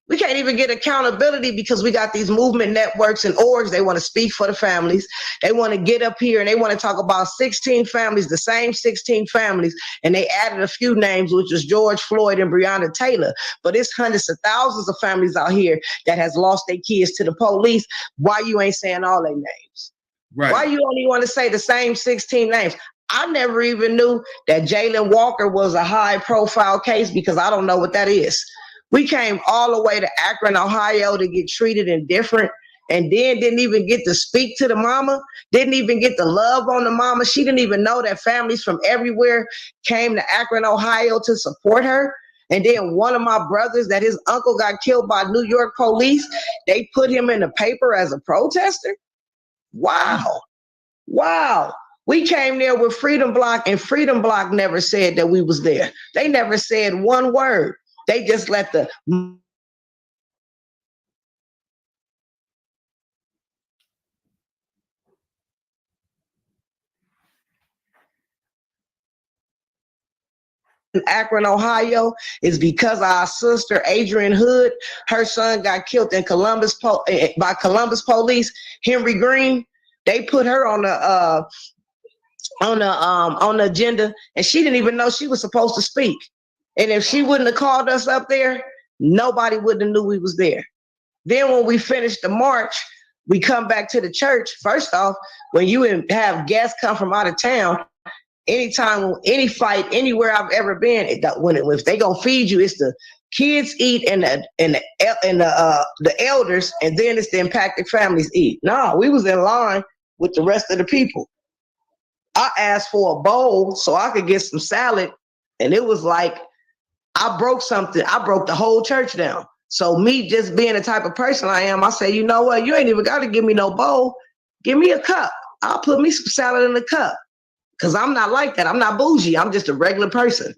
We can't even get accountability because we got these movement networks and orgs. They want to speak for the families. They want to get up here and they want to talk about 16 families, the same 16 families. And they added a few names, which was George Floyd and Breonna Taylor. But it's hundreds of thousands of families out here that has lost their kids to the police. Why you ain't saying all their names? Right. Why you only want to say the same 16 names? I never even knew that Jayland Walker was a high profile case because I don't know what that is. We came all the way to Akron, Ohio to get treated indifferent and then didn't even get to speak to the mama, didn't even get to love on the mama. She didn't even know that families from everywhere came to Akron, Ohio to support her. And then one of my brothers that his uncle got killed by New York police, they put him in the paper as a protester. Wow. Wow. We came there with Freedom Bloc and Freedom Bloc never said that we was there. They never said one word. They just let the in Akron, Ohio, is because our sister Adrian Hood, her son got killed in Columbus by Columbus police. Henry Green, they put her on the agenda, and she didn't even know she was supposed to speak. And if she wouldn't have called us up there, nobody wouldn't have knew we was there. Then when we finished the march, we come back to the church. First off, when you have guests come from out of town, anytime, any fight, anywhere I've ever been, if they gonna feed you, it's the kids eat and the elders, and then it's the impacted families eat. No, we was in line with the rest of the people. I asked for a bowl so I could get some salad, and it was like I broke something. I broke the whole church down. So me just being the type of person I am, I say, you know what? You ain't even got to give me no bowl. Give me a cup. I'll put me some salad in the cup. Because I'm not like that. I'm not bougie. I'm just a regular person.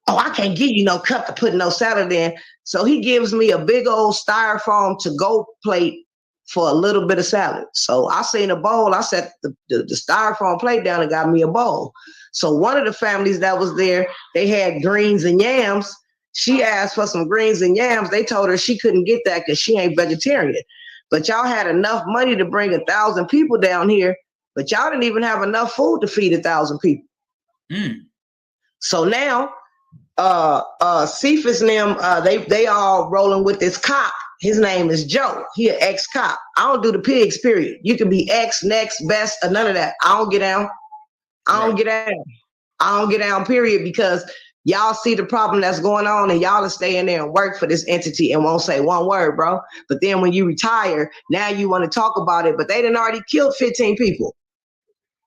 Oh, I can't give you no cup to put no salad in. So he gives me a big old styrofoam to-go plate for a little bit of salad. So I seen a bowl. I set the styrofoam plate down and got me a bowl. So one of the families that was there, they had greens and yams. She asked for some greens and yams. They told her she couldn't get that because she ain't vegetarian. But y'all had enough money to bring 1,000 people down here, but y'all didn't even have enough food to feed 1,000 people. So now, Cephas and them, they all rolling with this cop. His name is Joe. He an ex-cop. I don't do the pigs, period. You can be ex, next, best, or none of that. I don't get down. I don't get down, period, because y'all see the problem that's going on and y'all are staying there and work for this entity and won't say one word, bro. But then when you retire, now you want to talk about it, but they done already killed 15 people.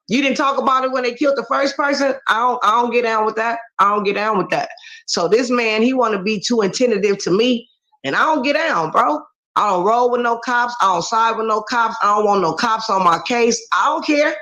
You didn't talk about it when they killed the first person. I don't get down with that. I don't get down with that. So this man, he want to be too intimidative to me, and I don't get down, bro. I don't roll with no cops. I don't side with no cops. I don't want no cops on my case. I don't care.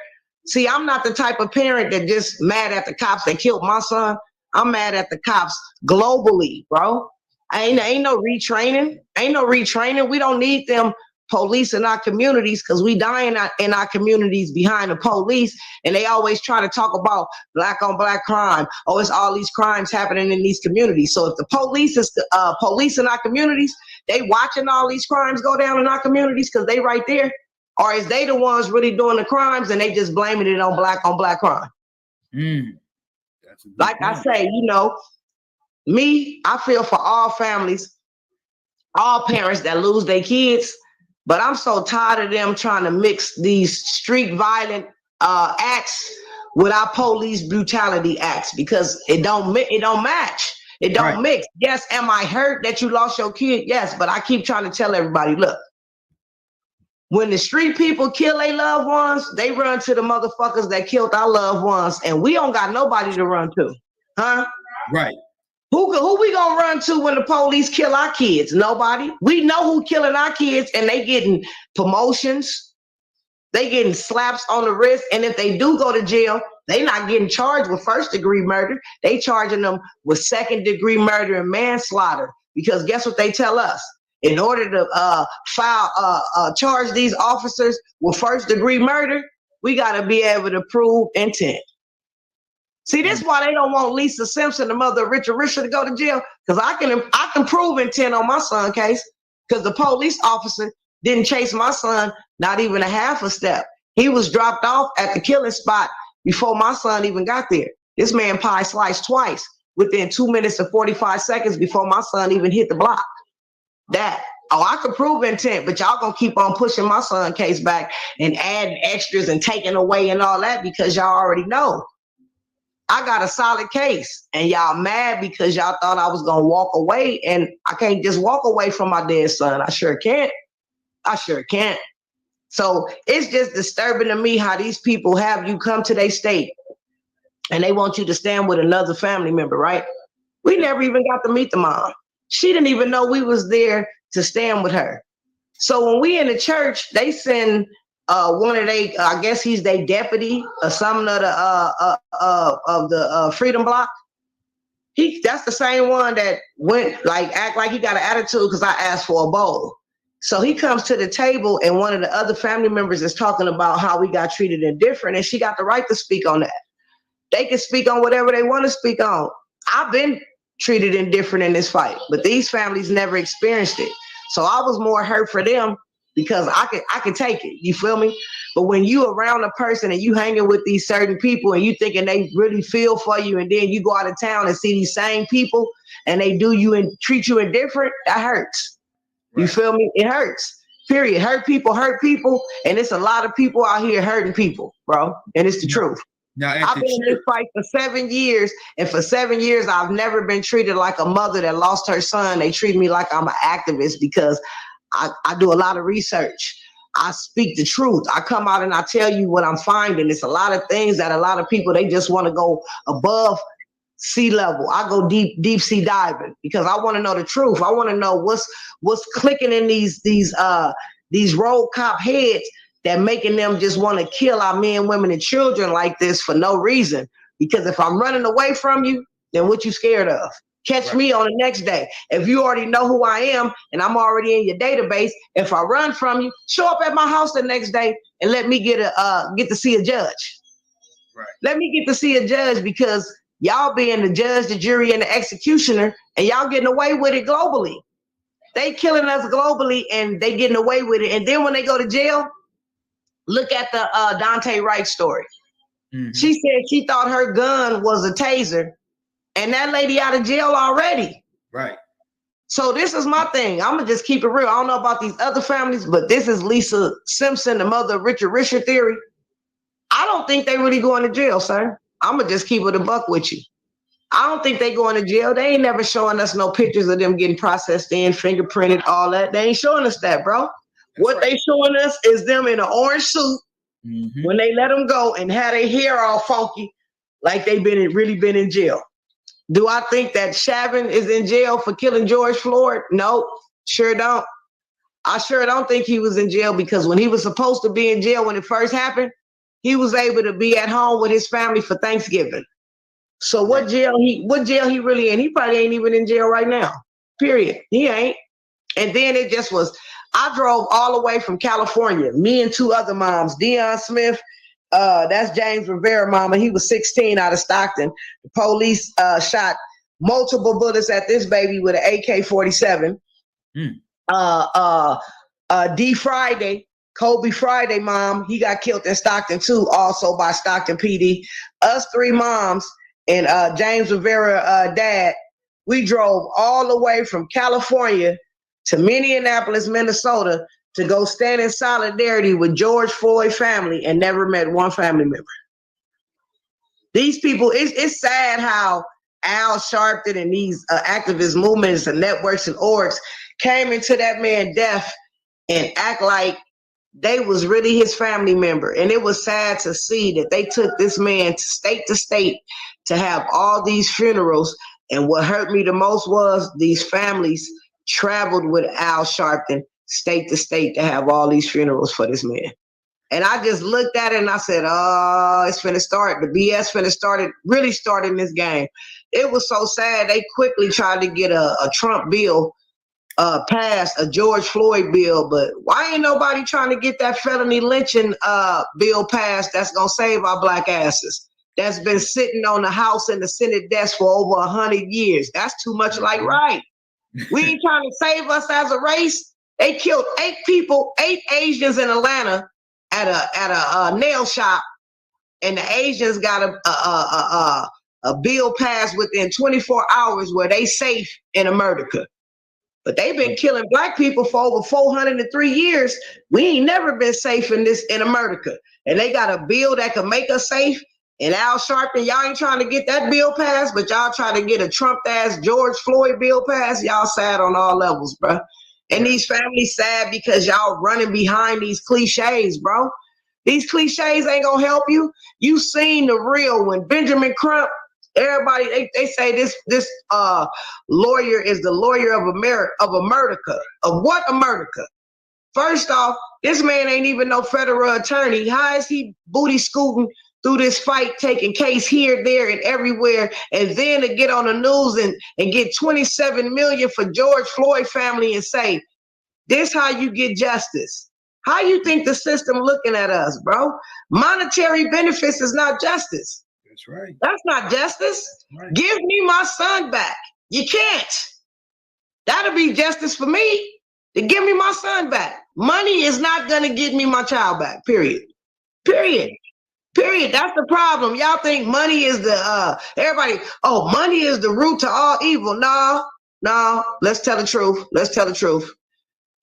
See, I'm not the type of parent that just mad at the cops that killed my son. I'm mad at the cops globally, bro. Ain't no retraining. Ain't no retraining. We don't need them police in our communities because we dying in our communities behind the police, and they always try to talk about black on black crime. Oh, it's all these crimes happening in these communities. So if the police is police in our communities, they watching all these crimes go down in our communities because they right there, or is they the ones really doing the crimes and they just blaming it on black crime? Like I say, you know, me, I feel for all families, all parents that lose their kids, but I'm so tired of them trying to mix these street violent acts with our police brutality acts because it don't match. It don't mix. Yes, am I hurt that you lost your kid? Yes, but I keep trying to tell everybody, look, when the street people kill their loved ones, they run to the motherfuckers that killed our loved ones, and we don't got nobody to run to, huh? Right. Who we gonna run to when the police kill our kids? Nobody. We know who killing our kids, and they getting promotions. They getting slaps on the wrist, and if they do go to jail, they not getting charged with first-degree murder. They charging them with second-degree murder and manslaughter. Because guess what they tell us? In order to charge these officers with first-degree murder, we got to be able to prove intent. See, this is why they don't want Lisa Simpson, the mother of Richard Risher, to go to jail, because I can prove intent on my son case, because the police officer didn't chase my son not even a half a step. He was dropped off at the killing spot before my son even got there. This man pie sliced twice within 2 minutes and 45 seconds before my son even hit the block. I could prove intent, but y'all gonna keep on pushing my son case back and adding extras and taking away and all that because y'all already know I got a solid case, and y'all mad because y'all thought I was gonna walk away, and I can't just walk away from my dead son. I sure can't. So it's just disturbing to me how these people have you come to their state and they want you to stand with another family member, right? We never even got to meet the mom. She didn't even know we was there to stand with her. So when we in the church, they send one of they, I guess he's their deputy or something of the Freedom Bloc. That's the same one that went act like he got an attitude because I asked for a bowl. So he comes to the table and one of the other family members is talking about how we got treated indifferent, and she got the right to speak on that. They can speak on whatever they want to speak on. I've been treated indifferent in this fight, but these families never experienced it. So I was more hurt for them because I could take it. You feel me? But when you around a person and you hanging with these certain people and you thinking they really feel for you, and then you go out of town and see these same people and they do you and treat you indifferent, that hurts. Right. You feel me? It hurts. Period. Hurt people, and it's a lot of people out here hurting people, bro. And it's the truth. Now, I've been in this fight for 7 years, and for 7 years, I've never been treated like a mother that lost her son. They treat me like I'm an activist because I do a lot of research. I speak the truth. I come out and I tell you what I'm finding. It's a lot of things that a lot of people, they just want to go above sea level. I go deep sea diving because I want to know the truth. I want to know what's clicking in these road cop heads that making them just want to kill our men, women, and children like this for no reason. Because if I'm running away from you, then what you scared of? Catch me on the next day. If you already know who I am and I'm already in your database, if I run from you, show up at my house the next day and let me get to see a judge. Right. Let me get to see a judge, because y'all being the judge, the jury, and the executioner, and y'all getting away with it globally. They killing us globally and they getting away with it. And then when they go to jail, look at the Dante Wright story. Mm-hmm. She said she thought her gun was a taser, and that lady out of jail already. Right. So this is my thing. I'm going to just keep it real. I don't know about these other families, but this is Lisa Simpson, the mother of Richard Risher theory. I don't think they really going to jail, sir. I'm going to just keep it a buck with you. I don't think they going to jail. They ain't never showing us no pictures of them getting processed in, fingerprinted, all that. They ain't showing us that, bro. That's what right. They showing us is them in an orange suit when they let them go and had their hair all funky like they really been in jail. Do I think that Chauvin is in jail for killing George Floyd? No, sure don't. I sure don't think he was in jail, because when he was supposed to be in jail when it first happened, he was able to be at home with his family for Thanksgiving. So what jail he really in? He probably ain't even in jail right now. Period. He ain't. And then it just was, I drove all the way from California, me and two other moms, Deion Smith, that's James Rivera mama. He was 16 out of Stockton. The police shot multiple bullets at this baby with an AK-47. D Friday, Kobe Friday mom, he got killed in Stockton too, also by Stockton PD. Us three moms and James Rivera dad, we drove all the way from California to Minneapolis, Minnesota, to go stand in solidarity with George Floyd family, and never met one family member. These people, it's sad how Al Sharpton and these activist movements and networks and orgs came into that man's death and act like they was really his family member. And it was sad to see that they took this man to state to have all these funerals. And what hurt me the most was these families traveled with Al Sharpton state to state to have all these funerals for this man. And I just looked at it and I said, oh, it's finna start. The BS really started in this game. It was so sad. They quickly tried to get a Trump bill passed, a George Floyd bill, but why ain't nobody trying to get that felony lynching bill passed that's gonna save our black asses? That's been sitting on the House and the Senate desk for over 100 years. That's too much like right. We ain't trying to save us as a race. They killed 8 people, 8 Asians in Atlanta at a nail shop, and the Asians got a bill passed within 24 hours where they safe in America. But they've been killing black people for over 403 years. We ain't never been safe in America. And they got a bill that can make us safe. And Al Sharpton, y'all ain't trying to get that bill passed, but y'all trying to get a Trump-ass George Floyd bill passed. Y'all sad on all levels, bro. And these families sad because y'all running behind these cliches, bro. These cliches ain't gonna help you. You seen the real when Benjamin Crump, everybody, they say this lawyer is the lawyer of America. Of what America? First off, this man ain't even no federal attorney. How is he booty scooting through this fight, taking case here, there, and everywhere, and then to get on the news and get 27 million for George Floyd family and say, this how you get justice? How you think the system looking at us, bro? Monetary benefits is not justice. That's right. That's not justice. Right. Give me my son back. You can't. That'll be justice for me, to give me my son back. Money is not going to get me my child back, period. Period. Period. That's the problem. Y'all think money is the, everybody, oh, money is the root to all evil. No, let's tell the truth. Let's tell the truth.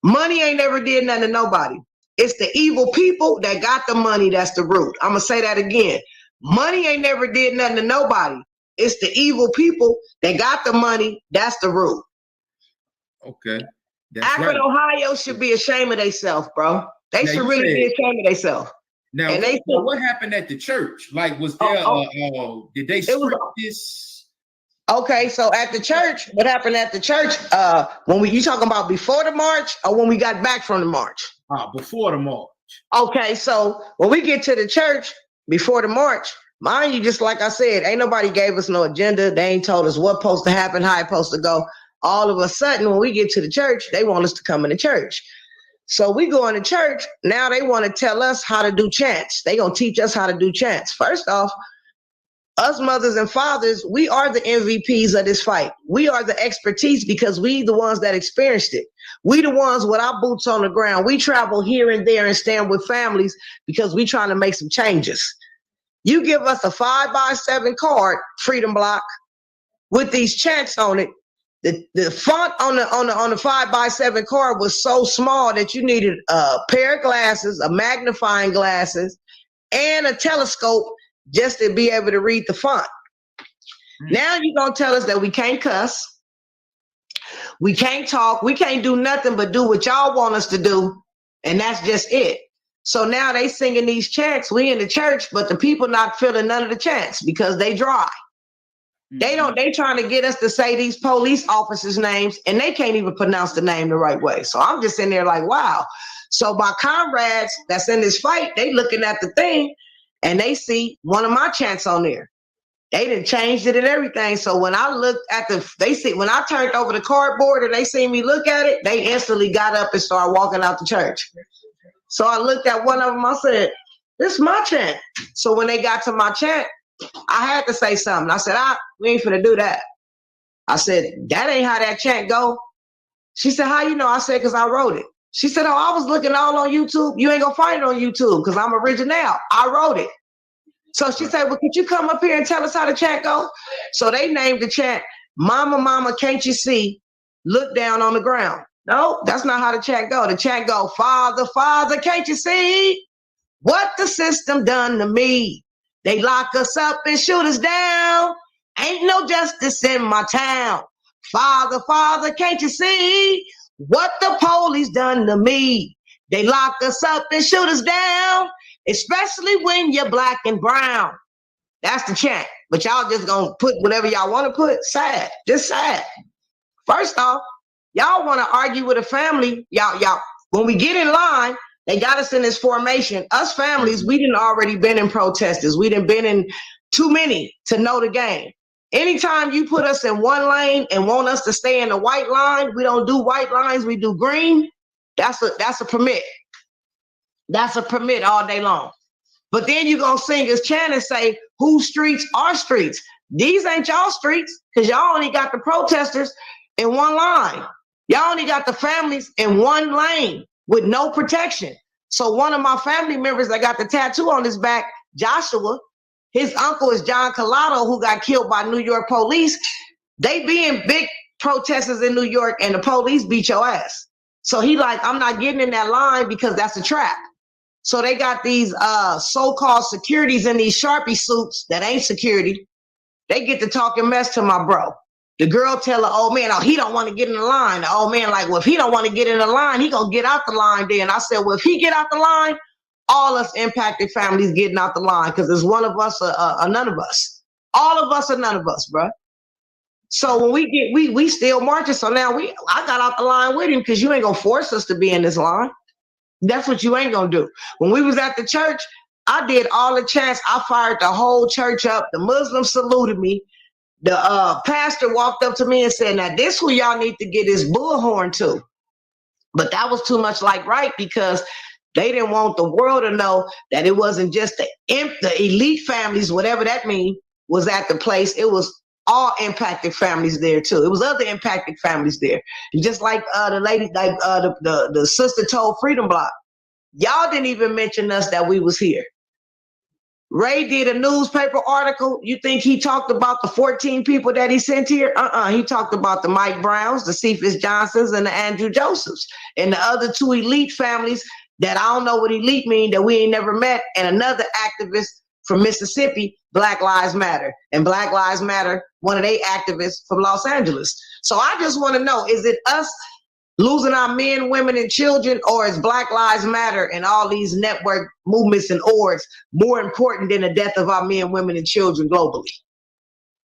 Money ain't never did nothing to nobody. It's the evil people that got the money that's the root. I'm going to say that again. Money ain't never did nothing to nobody. It's the evil people that got the money that's the root. Okay. That's Akron, right. Ohio should be ashamed of themselves, bro. They Now, should you really said- be ashamed of themselves. Now, And they now, what happened at the church? Like, was there, did they script this? Okay, so at the church, what happened at the church? When you talking about before the march or when we got back from the march? Before the march. Okay, so when we get to the church before the march, mind you, just like I said, ain't nobody gave us no agenda. They ain't told us what's supposed to happen, how it's supposed to go. All of a sudden, when we get to the church, they want us to come into church. So we go into church. Now they want to tell us how to do chants. They gonna teach us how to do chants. First off, us mothers and fathers, we are the MVPs of this fight. We are the expertise because we the ones that experienced it. We the ones with our boots on the ground. We travel here and there and stand with families because we trying to make some changes. You give us a 5x7 card, Freedom Block, with these chants on it. The font on the 5x7 card was so small that you needed a pair of glasses, a magnifying glasses, and a telescope just to be able to read the font. Now you're gonna tell us that we can't cuss, we can't talk, we can't do nothing but do what y'all want us to do, and that's just it. So now they singing these chants, we in the church, but the people not feeling none of the chants because they dry. They trying to get us to say these police officers' names, and they can't even pronounce the name the right way. So I'm just in there like, wow. So my comrades that's in this fight, they looking at the thing, and they see one of my chants on there. They done changed it and everything. So when I looked at when I turned over the cardboard and they see me look at it, they instantly got up and started walking out the church. So I looked at one of them, I said, this is my chant. So when they got to my chant, I had to say something. I said, we ain't finna do that. I said, that ain't how that chant go. She said, how you know? I said, because I wrote it. She said, oh, I was looking all on YouTube. You ain't gonna find it on YouTube because I'm original. I wrote it. So she said, well, could you come up here and tell us how the chant go? So they named the chant, Mama, Mama, can't you see? Look down on the ground. No, that's not how the chant go. The chant go, Father, Father, can't you see what the system done to me? They lock us up and shoot us down. Ain't no justice in my town. Father, Father, can't you see what the police done to me? They lock us up and shoot us down, especially when you're black and brown. That's the chant. But y'all just gonna put whatever y'all want to put. Sad. Just sad. First off, y'all want to argue with a family. Y'all, when we get in line, they got us in this formation. Us families, we done already been in protesters. We done been in too many to know the game. Anytime you put us in one lane and want us to stay in the white line, we don't do white lines, we do green. That's a permit. That's a permit all day long. But then you gonna sing us chant and say, whose streets are streets? These ain't y'all streets, because y'all only got the protesters in one line. Y'all only got the families in one lane with no protection. So one of my family members that got the tattoo on his back, Joshua, his uncle is John Collado, who got killed by New York police. They being big protesters in New York and the police beat your ass. So he like, I'm not getting in that line because that's a trap. So they got these so-called securities in these Sharpie suits that ain't security. They get to talking mess to my bro. The girl tell the old man, oh, he don't want to get in the line. The old man like, well, if he don't want to get in the line, he gonna get out the line then. I said, well, if he get out the line, all us impacted families getting out the line because it's one of us or none of us. All of us or none of us, bro. So when we still marching. So now I got out the line with him because you ain't gonna force us to be in this line. That's what you ain't gonna do. When we was at the church, I did all the chants. I fired the whole church up. The Muslims saluted me. The pastor walked up to me and said, now this who y'all need to get this bullhorn to. But that was too much like right because they didn't want the world to know that it wasn't just the elite families, whatever that means, was at the place. It was all impacted families there too. It was other impacted families there. And just like the lady, like the sister told Freedom Block, y'all didn't even mention us that we was here. Ray did a newspaper article. You think he talked about the 14 people that he sent here? He talked about the Mike Browns, the Cephas Johnsons, and the Andrew Josephs, and the other two elite families that I don't know what elite mean, that we ain't never met, and another activist from Mississippi, Black Lives Matter. And Black Lives Matter, one of they activists from Los Angeles. So I just want to know, is it us losing our men, women, and children, or is Black Lives Matter and all these network movements and orgs more important than the death of our men, women, and children globally?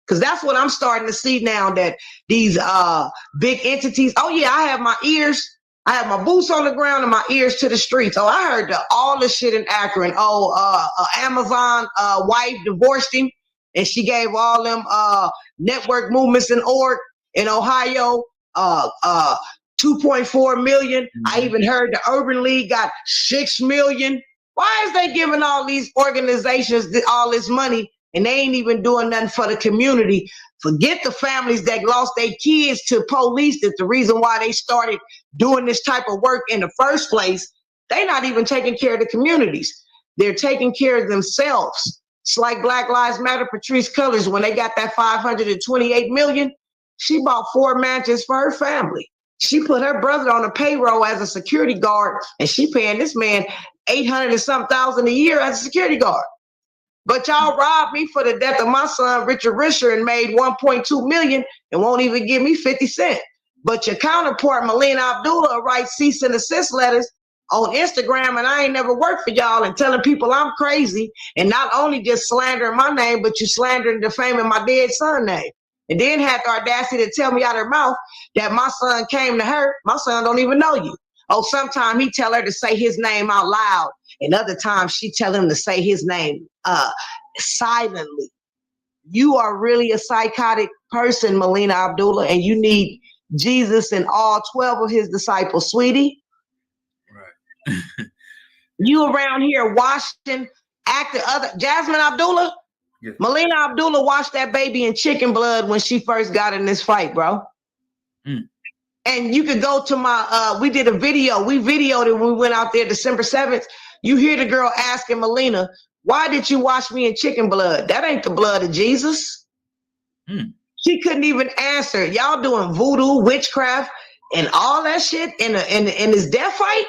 Because that's what I'm starting to see now, that these big entities, oh yeah, I have my ears, I have my boots on the ground and my ears to the streets. Oh, I heard all the shit in Akron. Amazon wife divorced him, and she gave all them network movements and org in Ohio 2.4 million. Mm-hmm. I even heard the Urban League got 6 million. Why is they giving all these organizations all this money and they ain't even doing nothing for the community? Forget the families that lost their kids to police. That's the reason why they started doing this type of work in the first place. They're not even taking care of the communities. They're taking care of themselves. It's like Black Lives Matter, Patrice Cullors, when they got that 528 million, she bought 4 mansions for her family. She put her brother on a payroll as a security guard, and she paying this man $800 and some thousand a year as a security guard. But y'all robbed me for the death of my son, Richard Risher, and made 1.2 million and won't even give me 50 cents. But your counterpart, Melina Abdullah, writes cease and desist letters on Instagram, and I ain't never worked for y'all, and telling people I'm crazy, and not only just slandering my name, but you slandering, defaming my dead son's name. And then had the audacity to tell me out of her mouth that my son came to her. My son don't even know you. Oh, sometimes he tell her to say his name out loud, and other times she tell him to say his name silently. You are really a psychotic person, Melina Abdullah, and you need Jesus and all 12 of his disciples, sweetie. Right. You around here washing, acting other Jasmine Abdullah. Yeah. Melina Abdullah washed that baby in chicken blood when she first got in this fight, bro. Mm. And you could go to my, we did a video. We videoed it when we went out there December 7th. You hear the girl asking Melina, why did you wash me in chicken blood? That ain't the blood of Jesus. Mm. She couldn't even answer. Y'all doing voodoo, witchcraft, and all that shit in this death fight?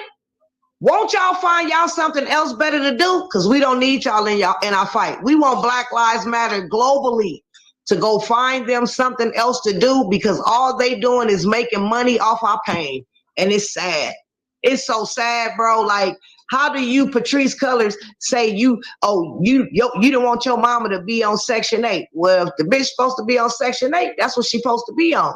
Won't y'all find y'all something else better to do? Because we don't need y'all in our fight. We want Black Lives Matter globally to go find them something else to do, because all they doing is making money off our pain. And it's sad. It's so sad, bro. Like, how do you, Patrice Cullors, say you don't want your mama to be on Section 8? Well, if the bitch supposed to be on Section 8, that's what she's supposed to be on.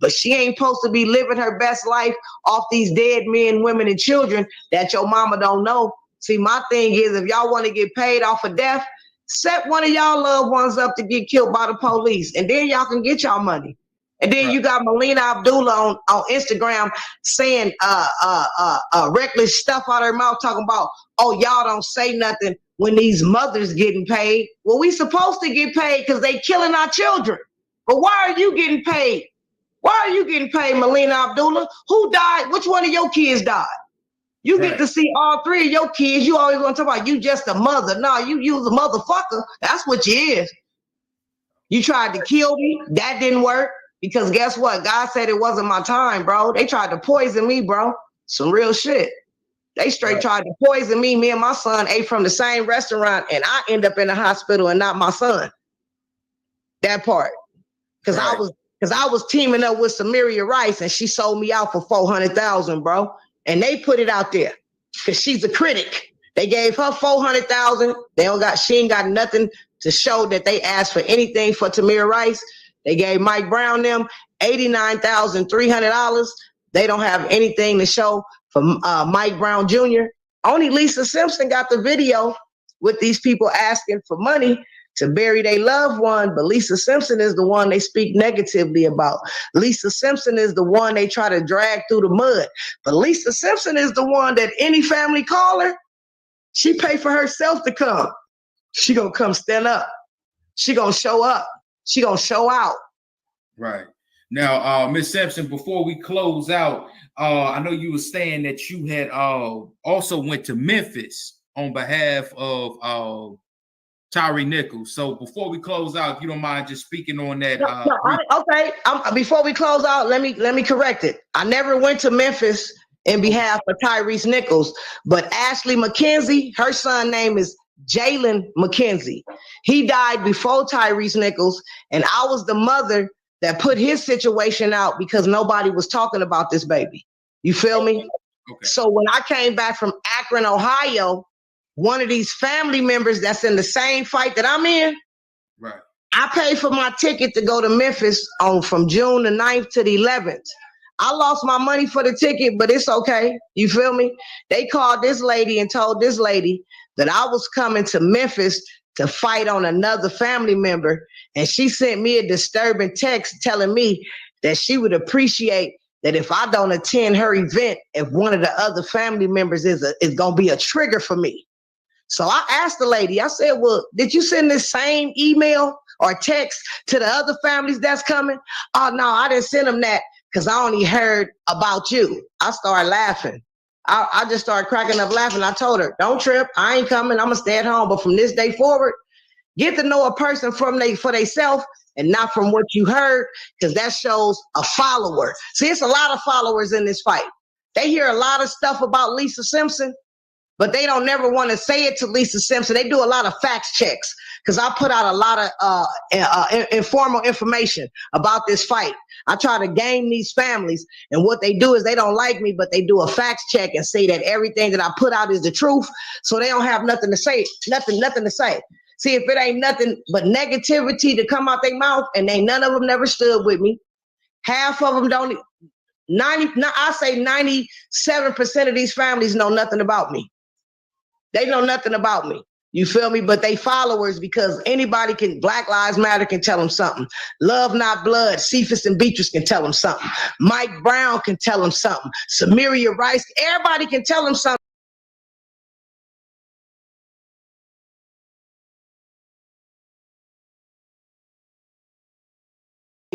But she ain't supposed to be living her best life off these dead men, women, and children that your mama don't know. See, my thing is, if y'all want to get paid off of death, set one of y'all loved ones up to get killed by the police, and then y'all can get y'all money. And then you got Melina Abdullah on Instagram saying reckless stuff out of her mouth, talking about, oh, y'all don't say nothing when these mothers getting paid. Well, we supposed to get paid because they killing our children. But why are you getting paid? Why are you getting paid, Melina Abdullah? Who died? Which one of your kids died? You get to see all 3 of your kids. You always want to talk about you just a mother. No, you was a motherfucker. That's what you is. You tried to kill me. That didn't work. Because guess what? God said it wasn't my time, bro. They tried to poison me, bro. Some real shit. They straight tried to poison me. Me and my son ate from the same restaurant, and I end up in the hospital and not my son. That part. Because I was teaming up with Samaria Rice, and she sold me out for $400,000, bro. And they put it out there because she's a critic. They gave her $400,000. She ain't got nothing to show that they asked for anything for Tamir Rice. They gave Mike Brown them $89,300. They don't have anything to show for Mike Brown Jr. Only Lisa Simpson got the video with these people asking for money to bury their loved one, but Lisa Simpson is the one they speak negatively about. Lisa Simpson is the one they try to drag through the mud. But Lisa Simpson is the one that any family call her, she pay for herself to come. She gonna come stand up. she gonna show up. She gonna show out. Right. Now, Ms. Simpson, before we close out, I know you were saying that you had also went to Memphis on behalf of Tyree Nichols. So before we close out, if you don't mind just speaking on that. Okay. Before we close out, let me correct it. I never went to Memphis in behalf of Tyrese Nichols, but Ashley McKenzie, her son name is Jalen McKenzie. He died before Tyrese Nichols, and I was the mother that put his situation out because nobody was talking about this baby. You feel me? Okay. So when I came back from Akron, Ohio, one of these family members that's in the same fight that I'm in, right, I paid for my ticket to go to Memphis from June the 9th to the 11th. I lost my money for the ticket, but it's okay. You feel me? They called this lady and told this lady that I was coming to Memphis to fight on another family member. And she sent me a disturbing text telling me that she would appreciate that if I don't attend her event, if one of the other family members is going to be a trigger for me. So I asked the lady, I said, well, did you send this same email or text to the other families that's coming? Oh, no, I didn't send them that because I only heard about you. I started laughing. I just started cracking up laughing. I told her, don't trip. I ain't coming. I'm going to stay at home. But from this day forward, get to know a person for themselves and not from what you heard, because that shows a follower. See, it's a lot of followers in this fight. They hear a lot of stuff about Lisa Simpson, but they don't never want to say it to Lisa Simpson. They do a lot of fact checks because I put out a lot of informal information about this fight. I try to game these families, and what they do is they don't like me, but they do a fact check and say that everything that I put out is the truth, so they don't have nothing to say, nothing to say. See, if it ain't nothing but negativity to come out their mouth, and none of them never stood with me, half of them don't. I say 97% of these families know nothing about me. They know nothing about me. You feel me? But they followers, because anybody can, Black Lives Matter can tell them something. Love Not Blood, Cephas and Beatrice can tell them something. Mike Brown can tell them something. Samaria Rice, everybody can tell them something.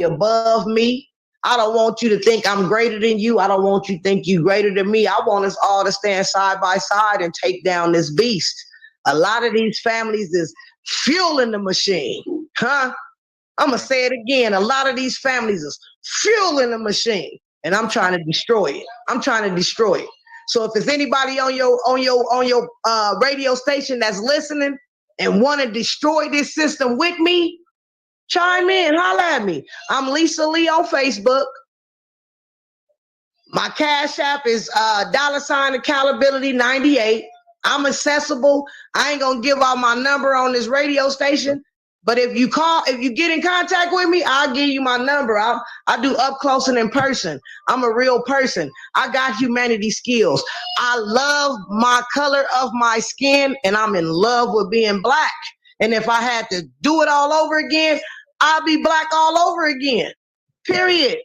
Above me. I don't want you to think I'm greater than you. I don't want you to think you greater than me. I want us all to stand side by side and take down this beast. A lot of these families is fueling the machine, huh? I'm going to say it again. A lot of these families is fueling the machine, and I'm trying to destroy it. I'm trying to destroy it. So if there's anybody on your radio station that's listening and want to destroy this system with me, chime in, holla at me. I'm Lisa Lee on Facebook. My Cash App is $accountability98. I'm accessible. I ain't gonna give out my number on this radio station, but if you get in contact with me, I'll give you my number. I do up close and in person. I'm a real person. I got humanity skills. I love my color of my skin, and I'm in love with being Black. And if I had to do it all over again, I'll be Black all over again, period.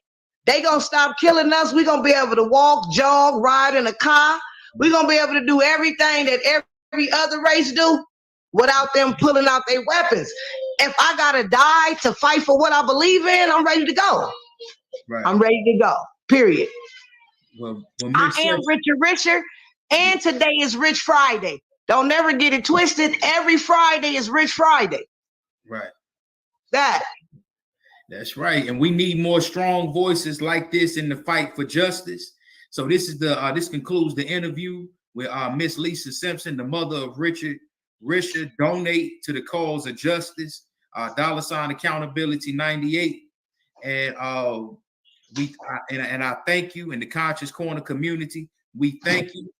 They gonna stop killing us. We gonna be able to walk, jog, ride in a car. We gonna be able to do everything that every other race do without them pulling out their weapons. If I gotta die to fight for what I believe in, I'm ready to go. Right. I'm ready to go, period. Well, I am Richard Risher, and today is Rich Friday. Don't never get it twisted. Every Friday is Rich Friday. Right. That's right. And we need more strong voices like this in the fight for justice. So this is this concludes the interview with Miss Lisa Simpson, the mother of Richard Risher. Donate to the cause of justice. $accountability98. And I thank you, in the Conscious Corner community. We thank you,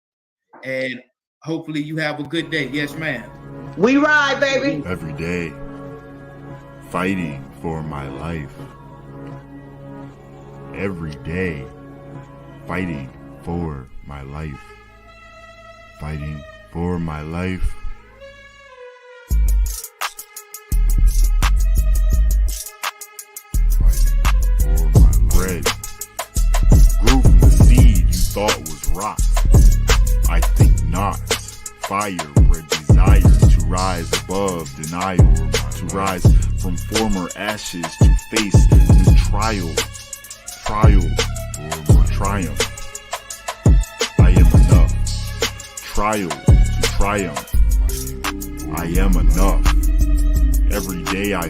and hopefully you have a good day. Yes, ma'am. We ride, baby. Every day, fighting for my life. Every day, fighting for my life. Fighting for my life. Fighting for my bread. Grew from the seed you thought was rot. I think not. Fire bred desire to to rise above denial, to rise from former ashes to face new trial or triumph. I am enough. Trial to triumph. I am enough. Every day I